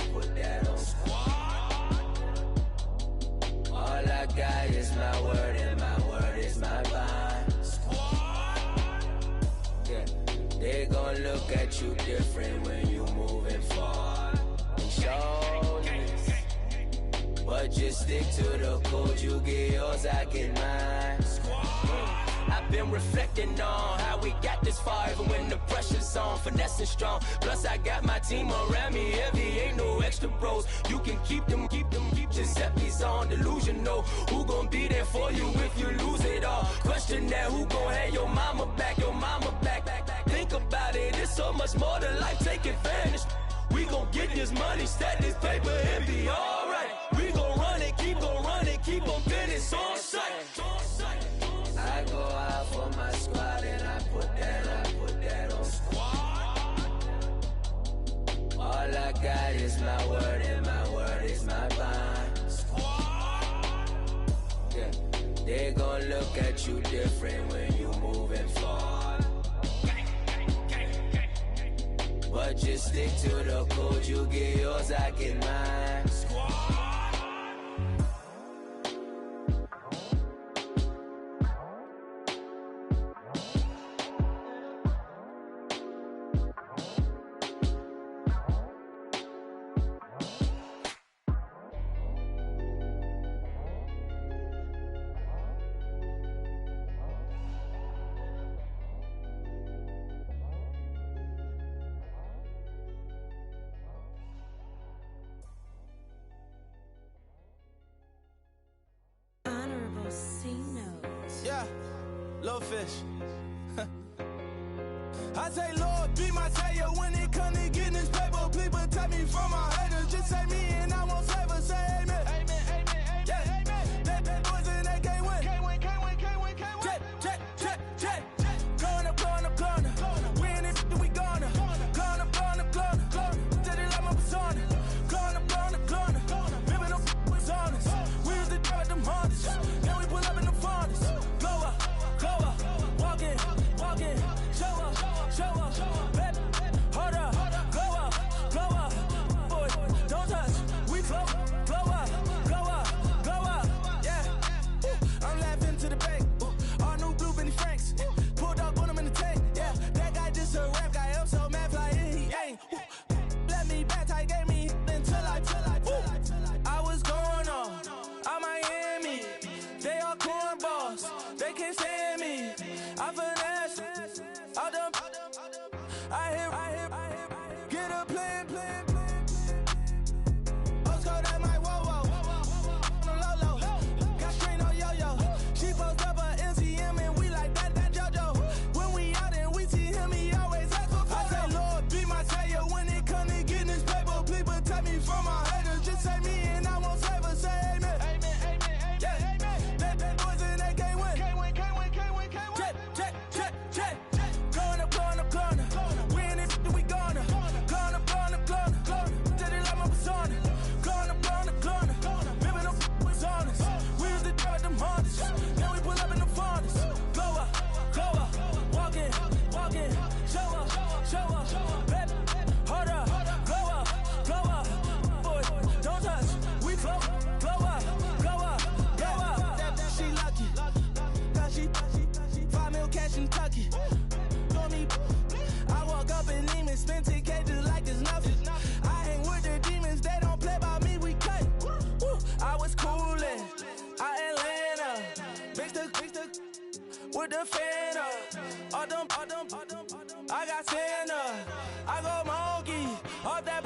All I got is my word and my word is my bond. Yeah, they gon' look at you different when you moving forward. But just stick to the code, you get yours, I get mine. I've been reflecting on how we got this far, even when the pressure's on, finessing strong. Plus I got my team around me heavy, ain't no extra bros. You can keep them. Giuseppe's on delusional. Who gon' be there for you if you lose it all? Question that, who gon' have your mama back? Think about it, it's so much more to life, take advantage. We gon' get this money, stack this paper and be alright. We gon' run it, keep on finish on sight. I go out for my squad and I put that on. All I got is my word and my word is my bond. Yeah, they gon' look at you different when you moving forward. But just stick to the code, you get yours, I get mine. Little fish. I say, Lord, be my savior when it comes to getting this paper. Please protect me from my haters. Just say me and I won't save her. Say amen. Amen, amen, amen, yeah. Amen. That boys in that can't win. Can't win, can't win, can't win, can't win. Jet. Going up. We in it, we gonna. Going up. Did it like my persona. Going up. Ripping up was honest. We used to drive at them Hondas. Now we pull up in the Fondas. Glow up. Walking. Show up. Baby, hold up. Glow up. Boy, don't touch. We flow up. Yeah. I'm laughing to the bank. All new blue Benny Franks. Pulled up on him in the tank. Yeah, that guy just a rap guy. I'm so mad fly in, he ain't. Let me back tight, gave me until I was going on. I'm Miami. They all cornballs. They can't stand me. I finesse. All them. I hear. Get a plan. Osco, that my whoa. No low. Got strain on yo-yo. She post up her MCM and we like that JoJo. When we out and we see him, he always ask for photo. I say, Lord, be my savior when it come to getting this paper. Please protect me from my haters. Just say me and I won't save her. Say amen. Amen. Yeah. Amen. That boys in that can't win. Can't win. Jet. Going up. We in it, we gonna. Going up. Did it like my persona. Going up. Ripping up was honest. We used to drive at them Hondas. Now we pull up in the Fondas. Glow up. Walking. Show up. Baby, hold up. Glow up. Boy, don't touch. We flow up. She lucky. Cause she 5 mil cash in Kentucky. Know me. I walk up in demons, spend 10K just like it's nothing. I hang with the demons, they don't play by me, we cut. I was coolin', out Atlanta, mixed with the Fanta. All them, I got Santa, I go monkey, all that.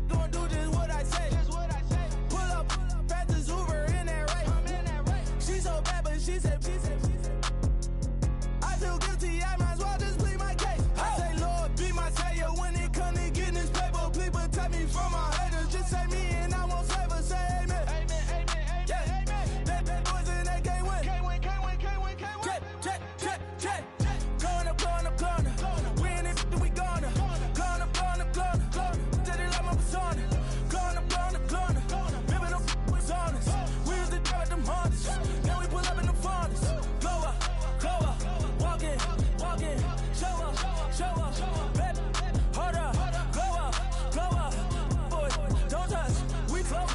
Gonna do just what I say. Pull up, fast as Uber in that race. She so bad, but she said. I feel guilty, I might as well just plead my case. I say, Lord, be my savior when it come to getting this paper. Please protect me from my haters. Just say me and I won't save her. Say amen. Amen. Yeah. That boys in that can't win. Can't win. Jet. Going up. We in it, we gonna. Going up. Did it like my persona. Going up. Ripping up was honest. We used to drive at them Hondas. Now we pull up in the Fondas. Glow up. Walking. Show up. Baby, hold up. Glow up. Boy, don't touch. We flow up.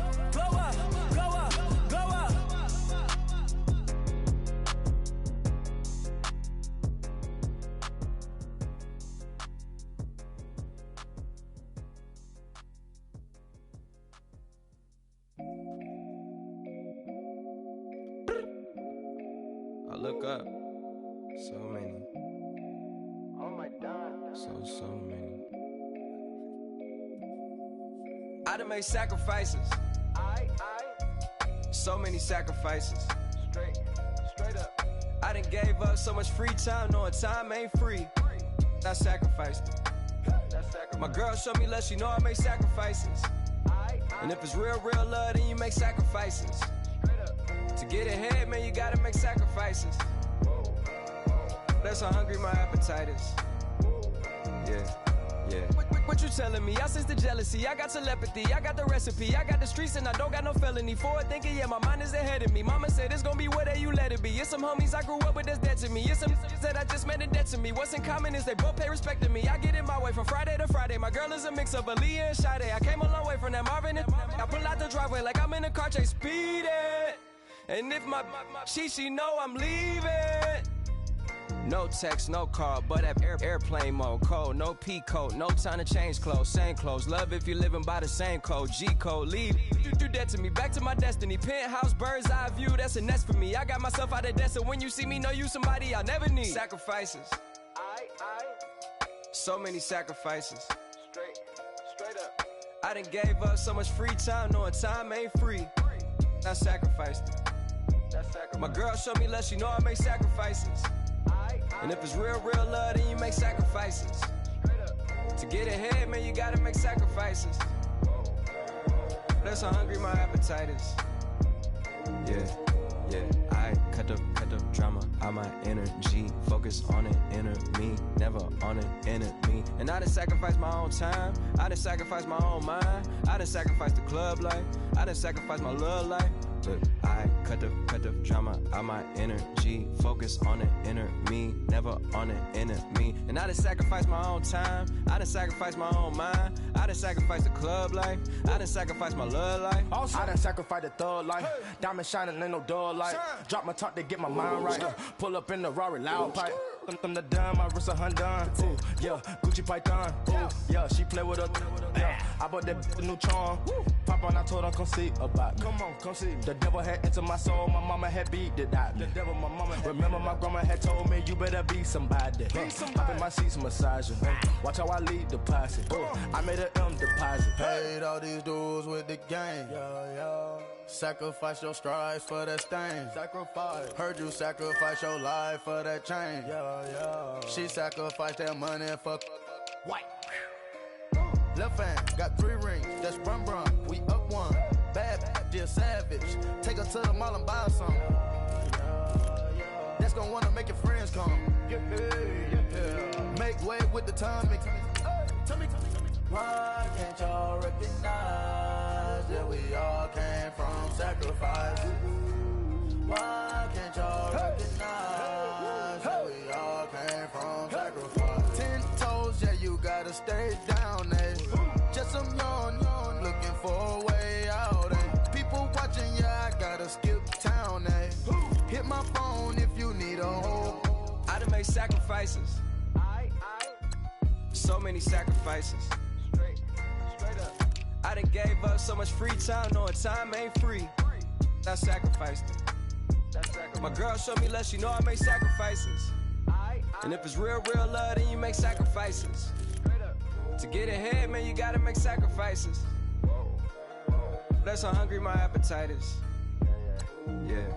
I look up. So many. Oh my God. So many. I done made sacrifices. So many sacrifices. Straight up. I done gave up so much free time, knowing time ain't free. I sacrificed it. My girl showed me love, she know I make sacrifices. And if it's real love, then you make sacrifices. To get ahead, man, you gotta make sacrifices. That's how hungry my appetite is. Yeah. What you telling me? I sense the jealousy, I got telepathy, I got the recipe, I got the streets and I don't got no felony. Forward thinking, yeah, my mind is ahead of me. Mama said it's gonna be whatever you let it be. It's some homies I grew up with that's dead to me. It's some that I just met in debt to me. What's in common is they both pay respect to me. I get it my way from Friday to Friday. My girl is a mix of Aaliyah and Sade. I came a long way from that Marvin and I pull out the driveway like I'm in a car chase speeding. And if my she know I'm leaving. No text, no call, but at airplane mode. Cold, no P code, no time to change clothes. Same clothes, love if you're living by the same code. G code, leave. You do that to me, back to my destiny. Penthouse, bird's eye view, that's a nest for me. I got myself out of debt, so when you see me, know you somebody I'll never need. Sacrifices. So many sacrifices. Straight up. I done gave up so much free time, knowing time ain't free. I sacrificed it. My girl show me love, she know I make sacrifices. And if it's real, real love, then you make sacrifices. To get ahead, man, you gotta make sacrifices. That's how hungry my appetite is. Yeah, I cut the drama out my energy. Focus on an inner me, never on an enemy. And I done sacrifice my own time, I done sacrifice my own mind, I done sacrifice the club life, I done sacrifice my love life. But I cut the drama out my energy. Focus on an inner me, never on an enemy. And I done sacrifice my own time, I done sacrifice my own mind, I done sacrifice the club life, I done sacrifice my love life. Also, I done sacrifice the thug life. Diamond shining, ain't no dull light. Drop my top to get my mind right. Pull up in the Rari loud pipe. Them the dime, my wrist a Hyundai. Ooh, yeah, Gucci Python. Ooh, yeah, she play with her. Yeah, I bought that new charm. Pop on, I told her come see about me. Come on, come see. The devil had entered my soul, my mama had beat it out. The devil, my mama. Remember my grandma had told me you better be somebody. Hop in my seats, massaging. Watch how I lead the posse. I made an M deposit. Paid all these dues with the game. Sacrifice your strides for that stain. Sacrifice. Heard you sacrifice your life for that change. She sacrificed that money for white. Left hand got 3 rings. That's brum brum. We up one. Bad, dear savage. Take her to the mall and buy her some. That's gonna wanna make your friends come. Make way with the tummy. Tell me. Why can't y'all recognize that we all came from sacrifice? Why can't y'all recognize that we all came from sacrifice? 10 toes, yeah, you gotta stay down, eh? Just some yawn, looking for a way out, eh? People watching, yeah, I gotta skip town, eh? Hit my phone if you need a home. I done made sacrifices. So many sacrifices. I done gave up so much free time, knowing time ain't free. I sacrificed it. My girl showed me love, she know I make sacrifices. And if it's real, real love, then you make sacrifices. To get ahead, man, you gotta make sacrifices. That's how hungry my appetite is. Yeah.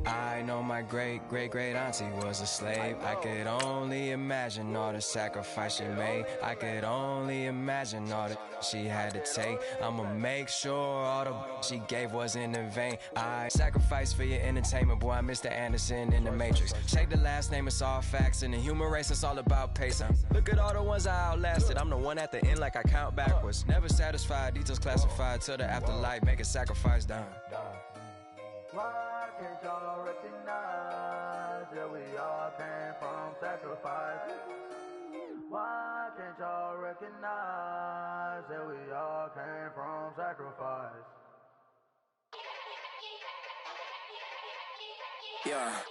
I know my great auntie was a slave. I could only imagine all the sacrifice she made. I could only imagine all that she had to take. I'ma make sure all the she gave wasn't in vain. I sacrificed for your entertainment, boy. I'm Mr. Anderson in the Matrix. Check the last name, it's all facts. In the human race, it's all about pacing. Look at all the ones I outlasted. I'm the one at the end, like I count backwards. Never satisfied, details classified till the afterlife. Make a sacrifice down. Why can't y'all recognize that we all came from sacrifice? Why can't y'all recognize that we all came from sacrifice? Yeah.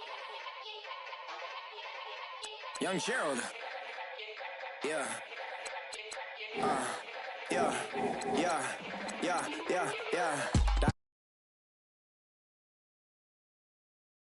Young Gerald. Yeah. Yeah.